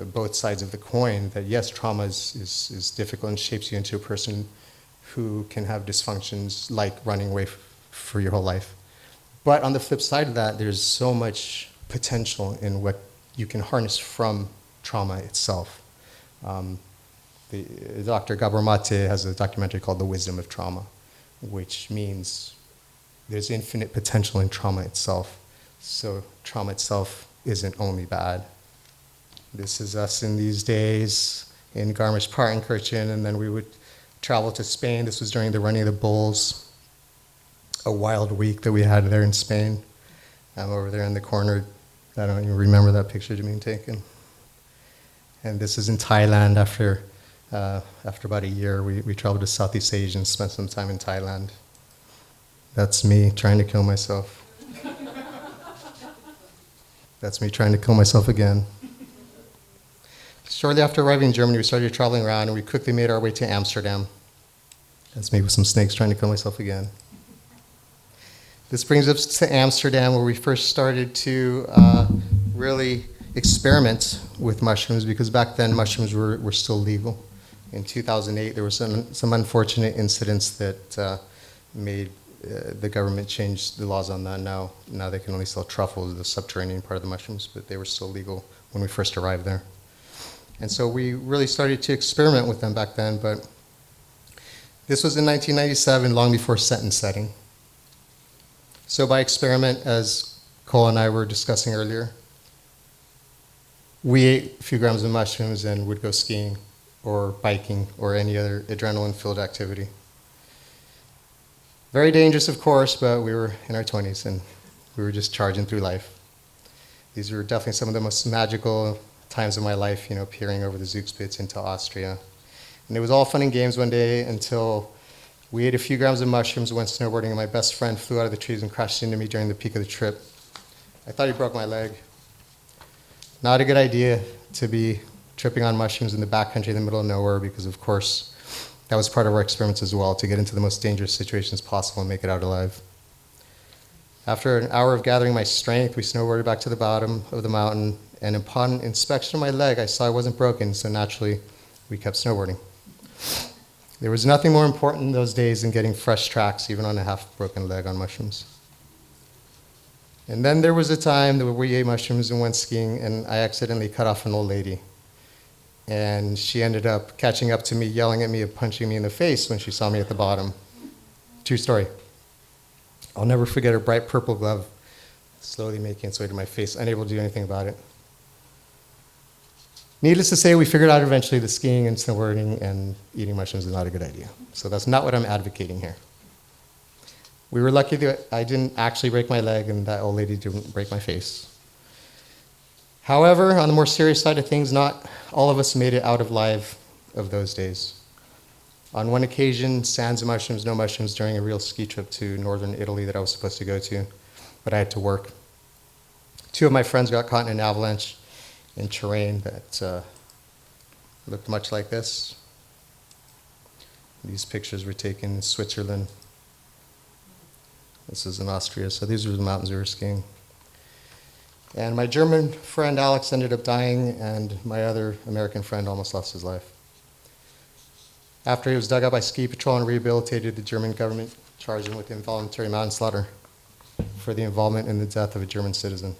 Speaker 2: both sides of the coin, that yes, trauma is difficult and shapes you into a person who can have dysfunctions like running away for your whole life. But on the flip side of that, there's so much potential in what you can harness from trauma itself. Dr. Gabor Mate has a documentary called The Wisdom of Trauma, which means there's infinite potential in trauma itself. So trauma itself isn't only bad. This is us in these days in Garmisch-Partenkirchen, and then we would travel to Spain. This was during the running of the bulls, a wild week that we had there in Spain. I'm over there in the corner. I don't even remember that picture being taken. And this is in Thailand after about a year. We traveled to Southeast Asia and spent some time in Thailand. That's me trying to kill myself. That's me trying to kill myself again. Shortly after arriving in Germany, we started traveling around, and we quickly made our way to Amsterdam. That's me with some snakes trying to kill myself again. This brings us to Amsterdam, where we first started to really experiment with mushrooms, because back then mushrooms were still legal. In 2008, there were some unfortunate incidents that made the government change the laws on that. Now they can only sell truffles, the subterranean part of the mushrooms, but they were still legal when we first arrived there. And so we really started to experiment with them back then, but this was in 1997, long before sentence setting. So by experiment, as Cole and I were discussing earlier, we ate a few grams of mushrooms and would go skiing or biking or any other adrenaline-filled activity. Very dangerous, of course, but we were in our 20s and we were just charging through life. These were definitely some of the most magical times of my life, peering over the Zugspitze into Austria. And it was all fun and games one day until we ate a few grams of mushrooms, went snowboarding, and my best friend flew out of the trees and crashed into me during the peak of the trip. I thought he broke my leg. Not a good idea to be tripping on mushrooms in the backcountry in the middle of nowhere, because of course that was part of our experiments as well, to get into the most dangerous situations possible and make it out alive. After an hour of gathering my strength, we snowboarded back to the bottom of the mountain, and upon inspection of my leg, I saw it wasn't broken, so naturally we kept snowboarding. There was nothing more important in those days than getting fresh tracks, even on a half-broken leg on mushrooms. And then there was a time that we ate mushrooms and went skiing, and I accidentally cut off an old lady. And she ended up catching up to me, yelling at me and punching me in the face when she saw me at the bottom. True story. I'll never forget her bright purple glove slowly making its way to my face, unable to do anything about it. Needless to say, we figured out eventually that skiing and snowboarding and eating mushrooms is not a good idea. So that's not what I'm advocating here. We were lucky that I didn't actually break my leg and that old lady didn't break my face. However, on the more serious side of things, not all of us made it out alive of those days. On one occasion, sans mushrooms, no mushrooms, during a real ski trip to northern Italy that I was supposed to go to, but I had to work. Two of my friends got caught in an avalanche in terrain that looked much like this. These pictures were taken in Switzerland. This is in Austria, so these were the mountains we were skiing. And my German friend Alex ended up dying, and my other American friend almost lost his life. After he was dug up by ski patrol and rehabilitated, the German government charged him with involuntary manslaughter for the involvement in the death of a German citizen,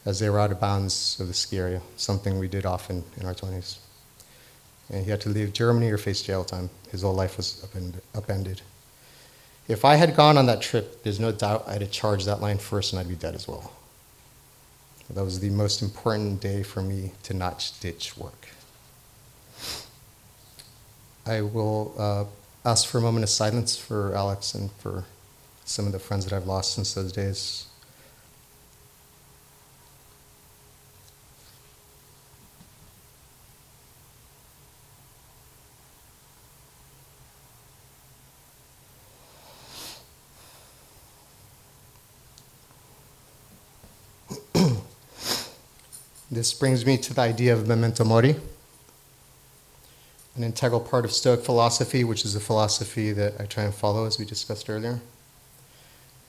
Speaker 2: as they were out of bounds of the ski area, something we did often in our 20s. And he had to leave Germany or face jail time. His whole life was upended. If I had gone on that trip, there's no doubt I'd have charged that line first and I'd be dead as well. That was the most important day for me to not ditch work. I will ask for a moment of silence for Alex and for some of the friends that I've lost since those days. This brings me to the idea of memento mori, an integral part of Stoic philosophy, which is a philosophy that I try and follow, as we discussed earlier.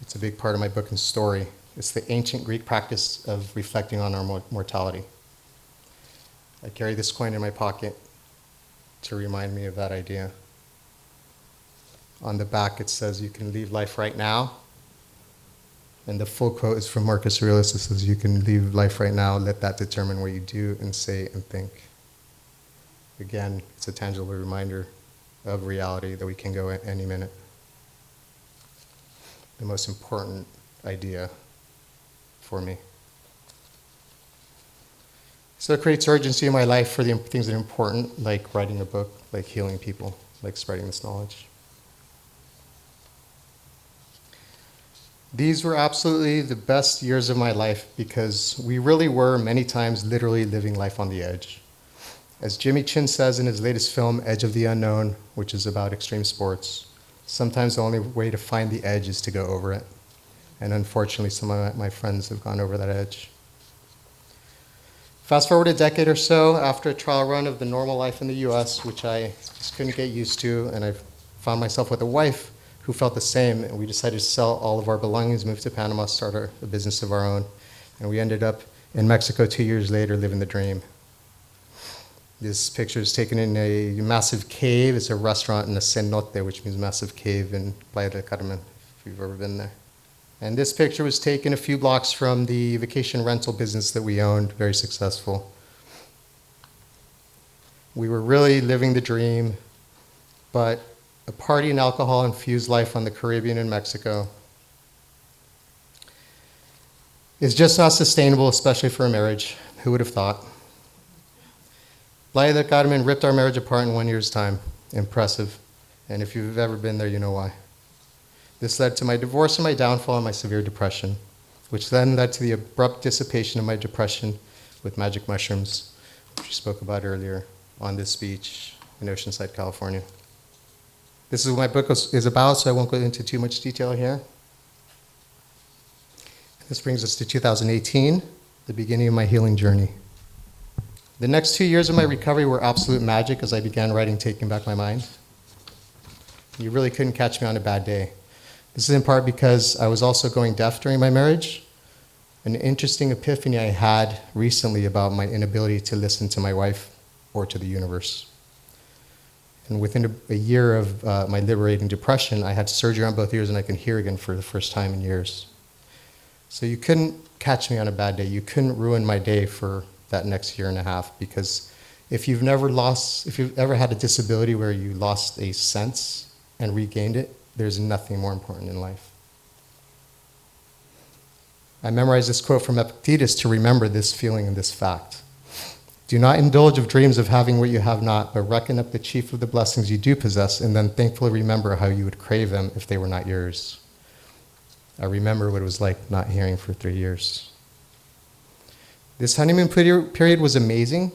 Speaker 2: It's a big part of my book and story. It's the ancient Greek practice of reflecting on our mortality. I carry this coin in my pocket to remind me of that idea. On the back it says, "You can leave life right now." And the full quote is from Marcus Aurelius. It says, "You can leave life right now, let that determine what you do and say and think." Again, it's a tangible reminder of reality that we can go at any minute. The most important idea for me. So it creates urgency in my life for the things that are important, like writing a book, like healing people, like spreading this knowledge. These were absolutely the best years of my life because we really were, many times, literally living life on the edge. As Jimmy Chin says in his latest film, Edge of the Unknown, which is about extreme sports, sometimes the only way to find the edge is to go over it. And unfortunately, some of my friends have gone over that edge. Fast forward a decade or so after a trial run of the normal life in the US, which I just couldn't get used to, and I found myself with a wife who felt the same, and we decided to sell all of our belongings, move to Panama, start a business of our own, and we ended up in Mexico 2 years later, living the dream. This picture is taken in a massive cave. It's a restaurant in a cenote, which means massive cave in Playa del Carmen, if you've ever been there. And this picture was taken a few blocks from the vacation rental business that we owned, very successful. We were really living the dream, but a party and alcohol-infused life on the Caribbean and Mexico is just not sustainable, especially for a marriage. Who would have thought? Playa del Carmen ripped our marriage apart in 1 year's time. Impressive. And if you've ever been there, you know why. This led to my divorce and my downfall and my severe depression, which then led to the abrupt dissipation of my depression with magic mushrooms, which we spoke about earlier on this beach in Oceanside, California. This is what my book is about, so I won't go into too much detail here. This brings us to 2018, the beginning of my healing journey. The next 2 years of my recovery were absolute magic as I began writing Taking Back My Mind. You really couldn't catch me on a bad day. This is in part because I was also going deaf during my marriage. An interesting epiphany I had recently about my inability to listen to my wife or to the universe. And within a year of my liberating depression, I had surgery on both ears and I can hear again for the first time in years. So you couldn't catch me on a bad day. You couldn't ruin my day for that next year and a half, because if you've ever had a disability where you lost a sense and regained it, there's nothing more important in life. I memorized this quote from Epictetus to remember this feeling and this fact. Do not indulge of dreams of having what you have not, but reckon up the chief of the blessings you do possess, and then thankfully remember how you would crave them if they were not yours. I remember what it was like not hearing for 3 years. This honeymoon period was amazing,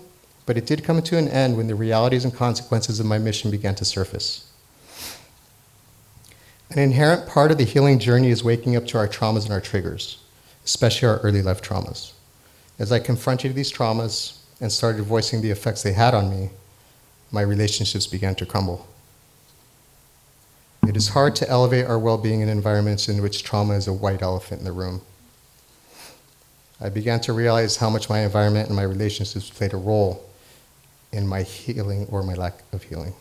Speaker 2: but it did come to an end when the realities and consequences of my mission began to surface. An inherent part of the healing journey is waking up to our traumas and our triggers, especially our early life traumas. As I confronted these traumas and started voicing the effects they had on me, my relationships began to crumble. It is hard to elevate our well-being in environments in which trauma is a white elephant in the room. I began to realize how much my environment and my relationships played a role in my healing or my lack of healing.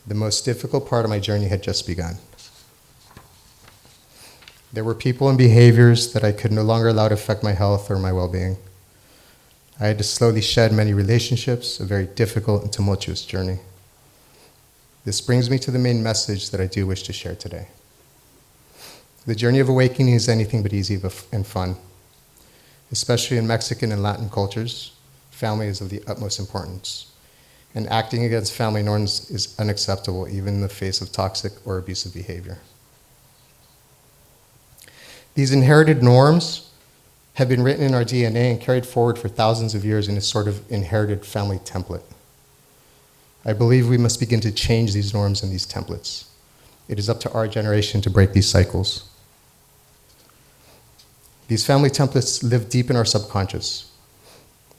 Speaker 2: The most difficult part of my journey had just begun. There were people and behaviors that I could no longer allow to affect my health or my well-being. I had to slowly shed many relationships, a very difficult and tumultuous journey. This brings me to the main message that I do wish to share today. The journey of awakening is anything but easy and fun. Especially in Mexican and Latin cultures, family is of the utmost importance. And acting against family norms is unacceptable, even in the face of toxic or abusive behavior. These inherited norms have been written in our DNA and carried forward for thousands of years in a sort of inherited family template. I believe we must begin to change these norms and these templates. It is up to our generation to break these cycles. These family templates live deep in our subconscious.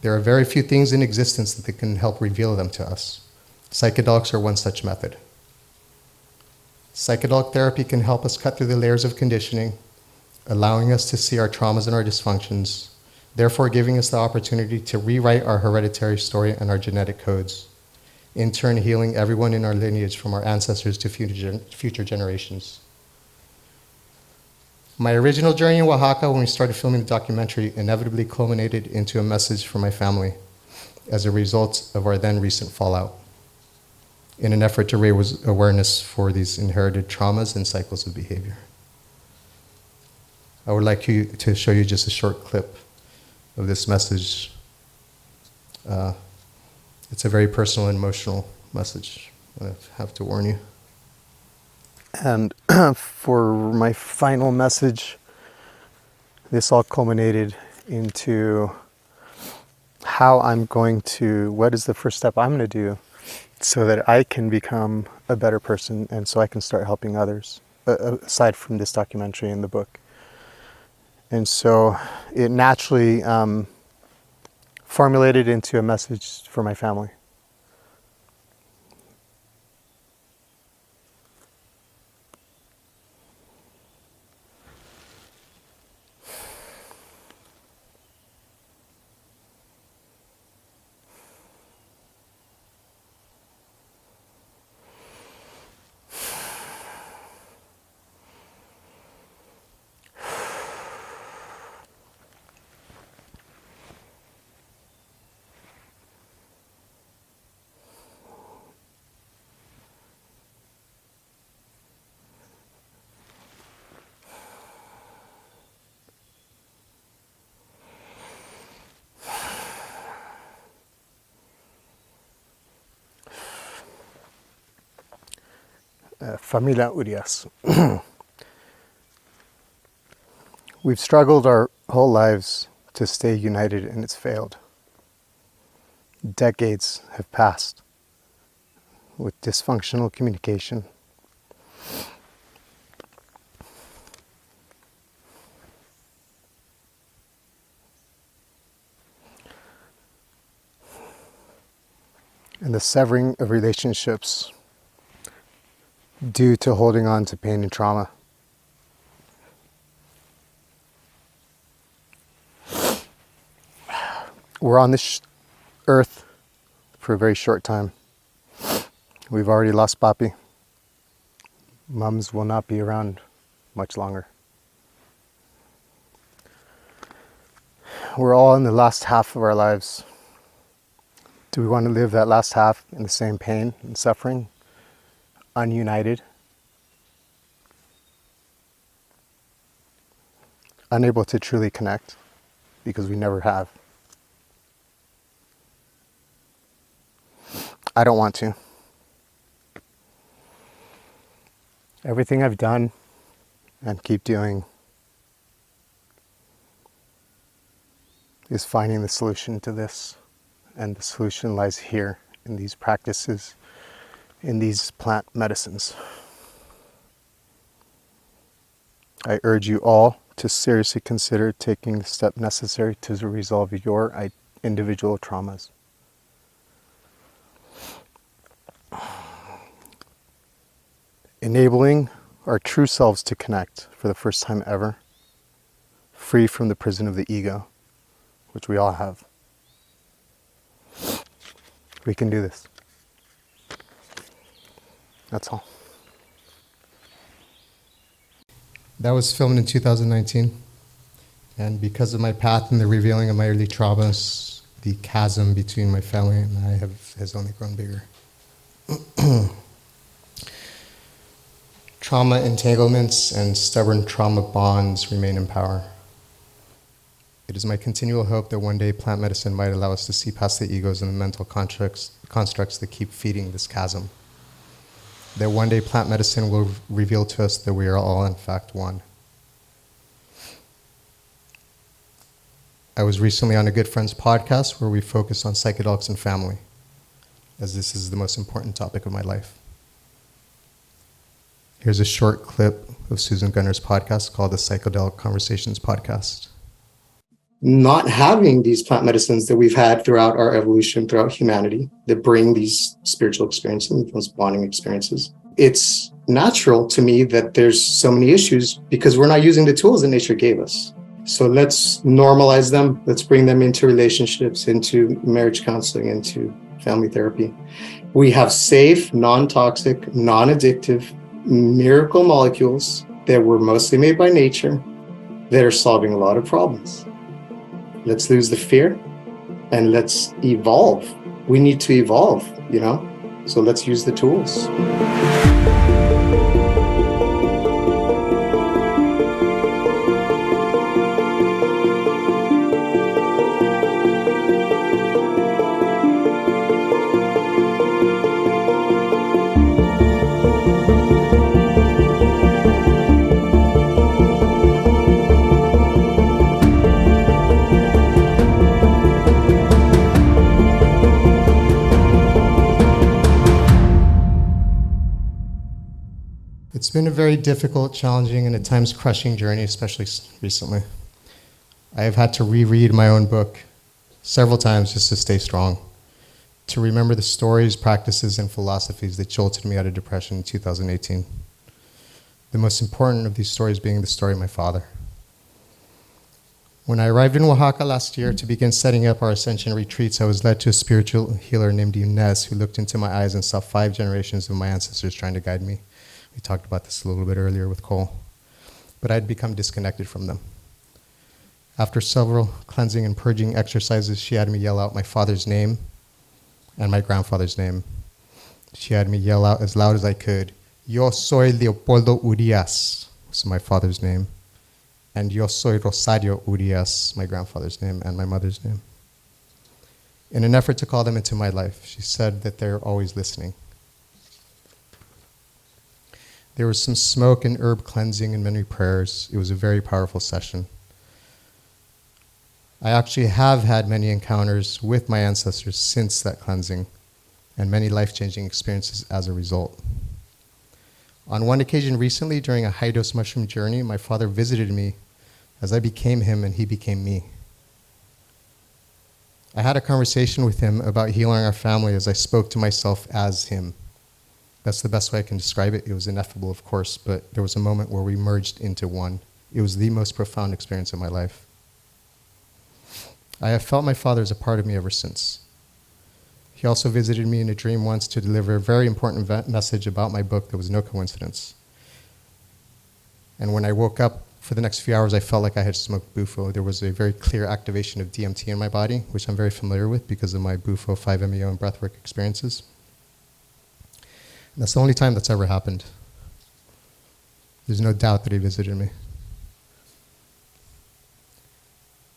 Speaker 2: There are very few things in existence that can help reveal them to us. Psychedelics are one such method. Psychedelic therapy can help us cut through the layers of conditioning, allowing us to see our traumas and our dysfunctions, therefore giving us the opportunity to rewrite our hereditary story and our genetic codes, in turn healing everyone in our lineage from our ancestors to future generations. My original journey in Oaxaca, when we started filming the documentary, inevitably culminated into a message for my family as a result of our then recent fallout, in an effort to raise awareness for these inherited traumas and cycles of behavior. I would like to show you just a short clip of this message. It's a very personal and emotional message, I have to warn you.
Speaker 3: And for my final message, this all culminated into what is the first step I'm going to do so that I can become a better person and so I can start helping others, aside from this documentary and the book. And so it naturally formulated into a message for my family. Familia Urias. We've struggled our whole lives to stay united, and it's failed. Decades have passed with dysfunctional communication. And the severing of relationships due to holding on to pain and trauma. We're on this earth for a very short time. We've already lost Papi. Mums will not be around much longer. We're all in the last half of our lives. Do we want to live that last half in the same pain and suffering, ununited, unable to truly connect because we never have? I don't want to. Everything I've done and keep doing is finding the solution to this. And the solution lies here in these practices, in these plant medicines. I urge you all to seriously consider taking the step necessary to resolve your individual traumas. Enabling our true selves to connect for the first time ever, free from the prison of the ego, which we all have. We can do this. That's all.
Speaker 2: That was filmed in 2019. And because of my path and the revealing of my early traumas, the chasm between my family and I has only grown bigger. Trauma entanglements and stubborn trauma bonds remain in power. It is my continual hope that one day plant medicine might allow us to see past the egos and the mental constructs that keep feeding this chasm. That one day plant medicine will reveal to us that we are all in fact one. I was recently on a good friend's podcast where we focused on psychedelics and family, as this is the most important topic of my life. Here's a short clip of Susan Gunner's podcast called the Psychedelic Conversations Podcast.
Speaker 3: Not having these plant medicines that we've had throughout our evolution, throughout humanity, that bring these spiritual experiences, those bonding experiences, it's natural to me that there's so many issues because we're not using the tools that nature gave us. So let's normalize them. Let's bring them into relationships, into marriage counseling, into family therapy. We have safe, non-toxic, non-addictive, miracle molecules that were mostly made by nature that are solving a lot of problems. Let's lose the fear and let's evolve. We need to evolve, So let's use the tools.
Speaker 2: It's been a very difficult, challenging, and at times crushing journey, especially recently. I have had to reread my own book several times just to stay strong, to remember the stories, practices, and philosophies that jolted me out of depression in 2018. The most important of these stories being the story of my father. When I arrived in Oaxaca last year to begin setting up our ascension retreats, I was led to a spiritual healer named Inez who looked into my eyes and saw 5 generations of my ancestors trying to guide me. We talked about this a little bit earlier with Cole. But I had become disconnected from them. After several cleansing and purging exercises, she had me yell out my father's name and my grandfather's name. She had me yell out as loud as I could, "Yo soy Leopoldo Urias," was my father's name, and "Yo soy Rosario Urias," my grandfather's name and my mother's name. In an effort to call them into my life, she said that they're always listening. There was some smoke and herb cleansing and many prayers. It was a very powerful session. I actually have had many encounters with my ancestors since that cleansing, and many life-changing experiences as a result. On one occasion recently, during a high-dose mushroom journey, my father visited me as I became him and he became me. I had a conversation with him about healing our family as I spoke to myself as him. That's the best way I can describe it. It was ineffable, of course, but there was a moment where we merged into one. It was the most profound experience of my life. I have felt my father as a part of me ever since. He also visited me in a dream once to deliver a very important message about my book that was no coincidence. And when I woke up for the next few hours, I felt like I had smoked Bufo. There was a very clear activation of DMT in my body, which I'm very familiar with because of my Bufo 5-MeO and breathwork experiences. And that's the only time that's ever happened. There's no doubt that he visited me.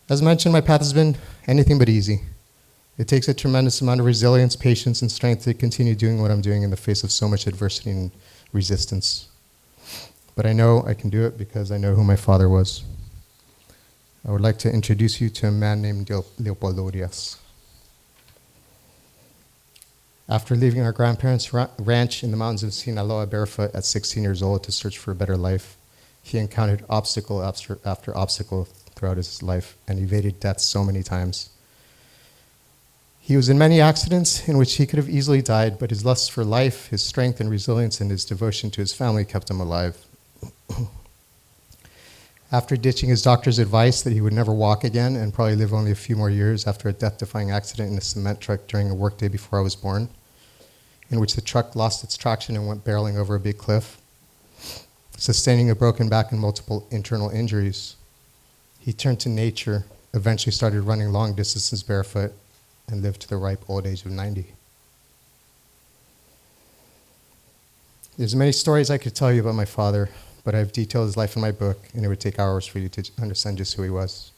Speaker 2: As mentioned, my path has been anything but easy. It takes a tremendous amount of resilience, patience, and strength to continue doing what I'm doing in the face of so much adversity and resistance. But I know I can do it because I know who my father was. I would like to introduce you to a man named Leopoldo Urias. After leaving our grandparents' ranch in the mountains of Sinaloa barefoot at 16 years old to search for a better life, he encountered obstacle after obstacle throughout his life and evaded death so many times. He was in many accidents in which he could have easily died, but his lust for life, his strength and resilience, and his devotion to his family kept him alive. After ditching his doctor's advice that he would never walk again and probably live only a few more years after a death-defying accident in a cement truck during a workday before I was born, in which the truck lost its traction and went barreling over a big cliff, sustaining a broken back and multiple internal injuries, he turned to nature, eventually started running long distances barefoot, and lived to the ripe old age of 90. There's many stories I could tell you about my father, but I've detailed his life in my book, and it would take hours for you to understand just who he was.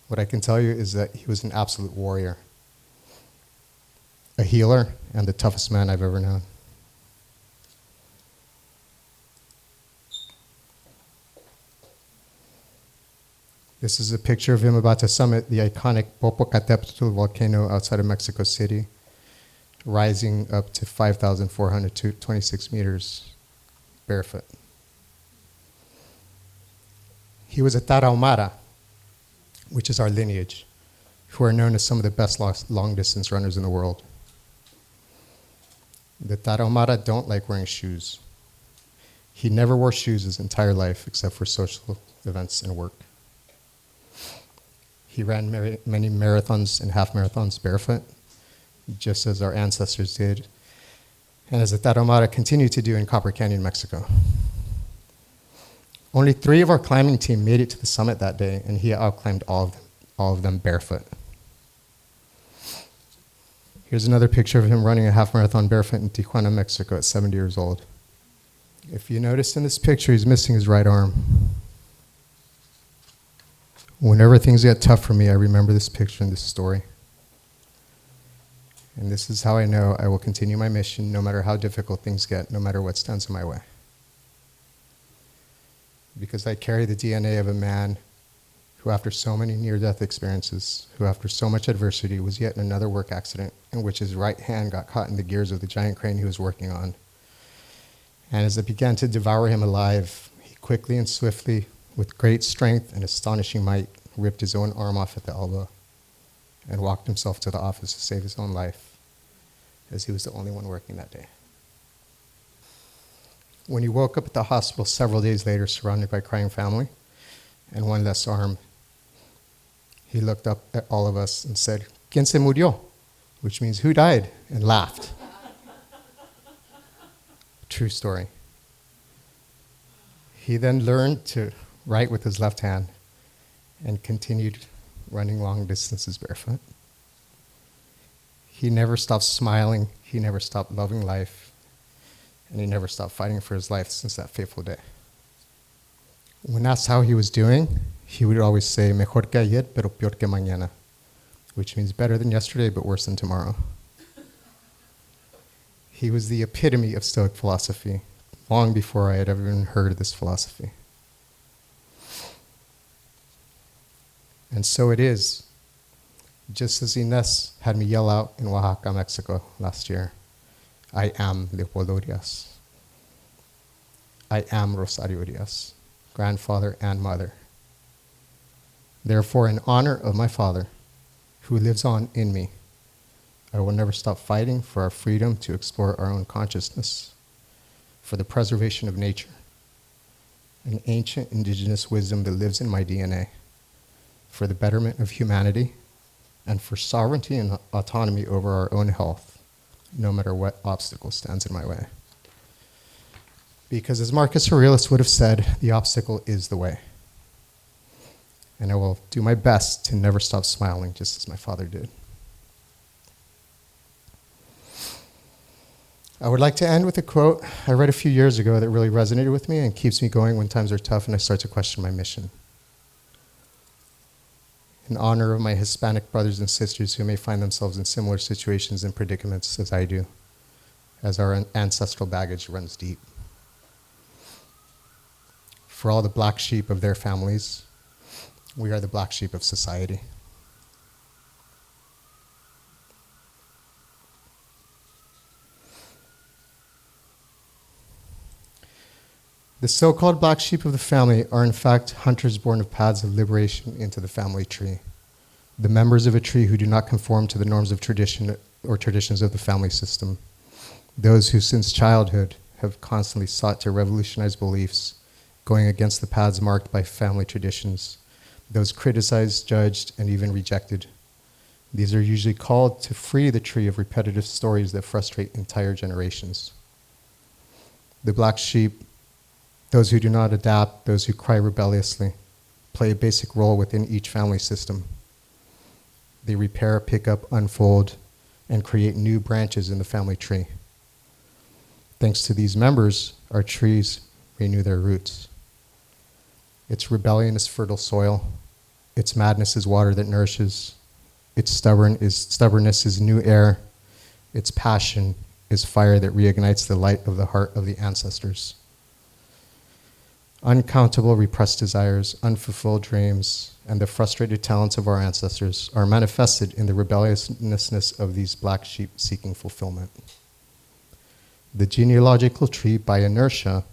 Speaker 2: What I can tell you is that he was an absolute warrior, a healer, and the toughest man I've ever known. This is a picture of him about to summit the iconic Popocatépetl volcano outside of Mexico City, rising up to 5,426 meters barefoot. He was a Tarahumara, which is our lineage, who are known as some of the best long-distance runners in the world. The Tarahumara don't like wearing shoes. He never wore shoes his entire life except for social events and work. He ran many marathons and half marathons barefoot, just as our ancestors did, and as the Tarahumara continue to do in Copper Canyon, Mexico. Only 3 of our climbing team made it to the summit that day, and he outclimbed all of them barefoot. Here's another picture of him running a half marathon barefoot in Tijuana, Mexico at 70 years old. If you notice in this picture, he's missing his right arm. Whenever things get tough for me, I remember this picture and this story. And this is how I know I will continue my mission no matter how difficult things get, no matter what stands in my way. Because I carry the DNA of a man who, after so many near-death experiences, who after so much adversity was yet in another work accident in which his right hand got caught in the gears of the giant crane he was working on. And as it began to devour him alive, he quickly and swiftly, with great strength and astonishing might, ripped his own arm off at the elbow, and walked himself to the office to save his own life, as he was the only one working that day. When he woke up at the hospital several days later, surrounded by crying family and one less arm, he looked up at all of us and said, "¿Quién se murió?" which means, "Who died?" and laughed. True story. He then learned to write with his left hand and continued running long distances barefoot. He never stopped smiling, he never stopped loving life, and he never stopped fighting for his life since that fateful day. When asked how he was doing, he would always say, "Mejor que ayer, pero peor que mañana," which means better than yesterday, but worse than tomorrow. He was the epitome of Stoic philosophy, long before I had ever even heard of this philosophy. And so it is, just as Ines had me yell out in Oaxaca, Mexico last year, I am Leopoldo Urias. I am Rosario Urias, grandfather and mother. Therefore, in honor of my father, who lives on in me, I will never stop fighting for our freedom to explore our own consciousness, for the preservation of nature, an ancient indigenous wisdom that lives in my DNA, for the betterment of humanity, and for sovereignty and autonomy over our own health, no matter what obstacle stands in my way. Because as Marcus Aurelius would have said, the obstacle is the way. And I will do my best to never stop smiling, just as my father did. I would like to end with a quote I read a few years ago that really resonated with me and keeps me going when times are tough and I start to question my mission. In honor of my Hispanic brothers and sisters who may find themselves in similar situations and predicaments as I do, as our ancestral baggage runs deep. For all the black sheep of their families, we are the black sheep of society. The so-called black sheep of the family are in fact hunters born of paths of liberation into the family tree, the members of a tree who do not conform to the norms of tradition or traditions of the family system, those who since childhood have constantly sought to revolutionize beliefs, going against the paths marked by family traditions, those criticized, judged, and even rejected. These are usually called to free the tree of repetitive stories that frustrate entire generations. The black sheep, those who do not adapt, those who cry rebelliously, play a basic role within each family system. They repair, pick up, unfold, and create new branches in the family tree. Thanks to these members, our trees renew their roots. Its rebellion is fertile soil. Its madness is water that nourishes. Its stubbornness is new air. Its passion is fire that reignites the light of the heart of the ancestors. Uncountable repressed desires, unfulfilled dreams, and the frustrated talents of our ancestors are manifested in the rebelliousness of these black sheep seeking fulfillment. The genealogical tree, by inertia,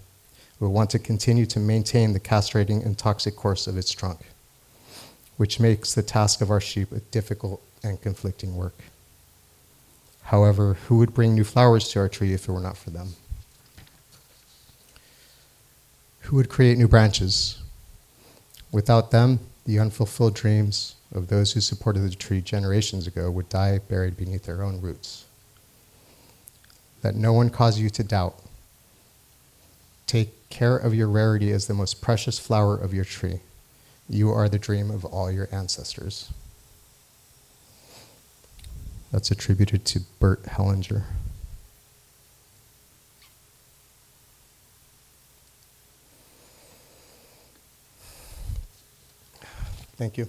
Speaker 2: will want to continue to maintain the castrating and toxic course of its trunk, which makes the task of our sheep a difficult and conflicting work. However, who would bring new flowers to our tree if it were not for them? Who would create new branches? Without them, the unfulfilled dreams of those who supported the tree generations ago would die buried beneath their own roots. Let no one cause you to doubt. Take care of your rarity as the most precious flower of your tree. You are the dream of all your ancestors. That's attributed to Bert Hellinger. Thank you.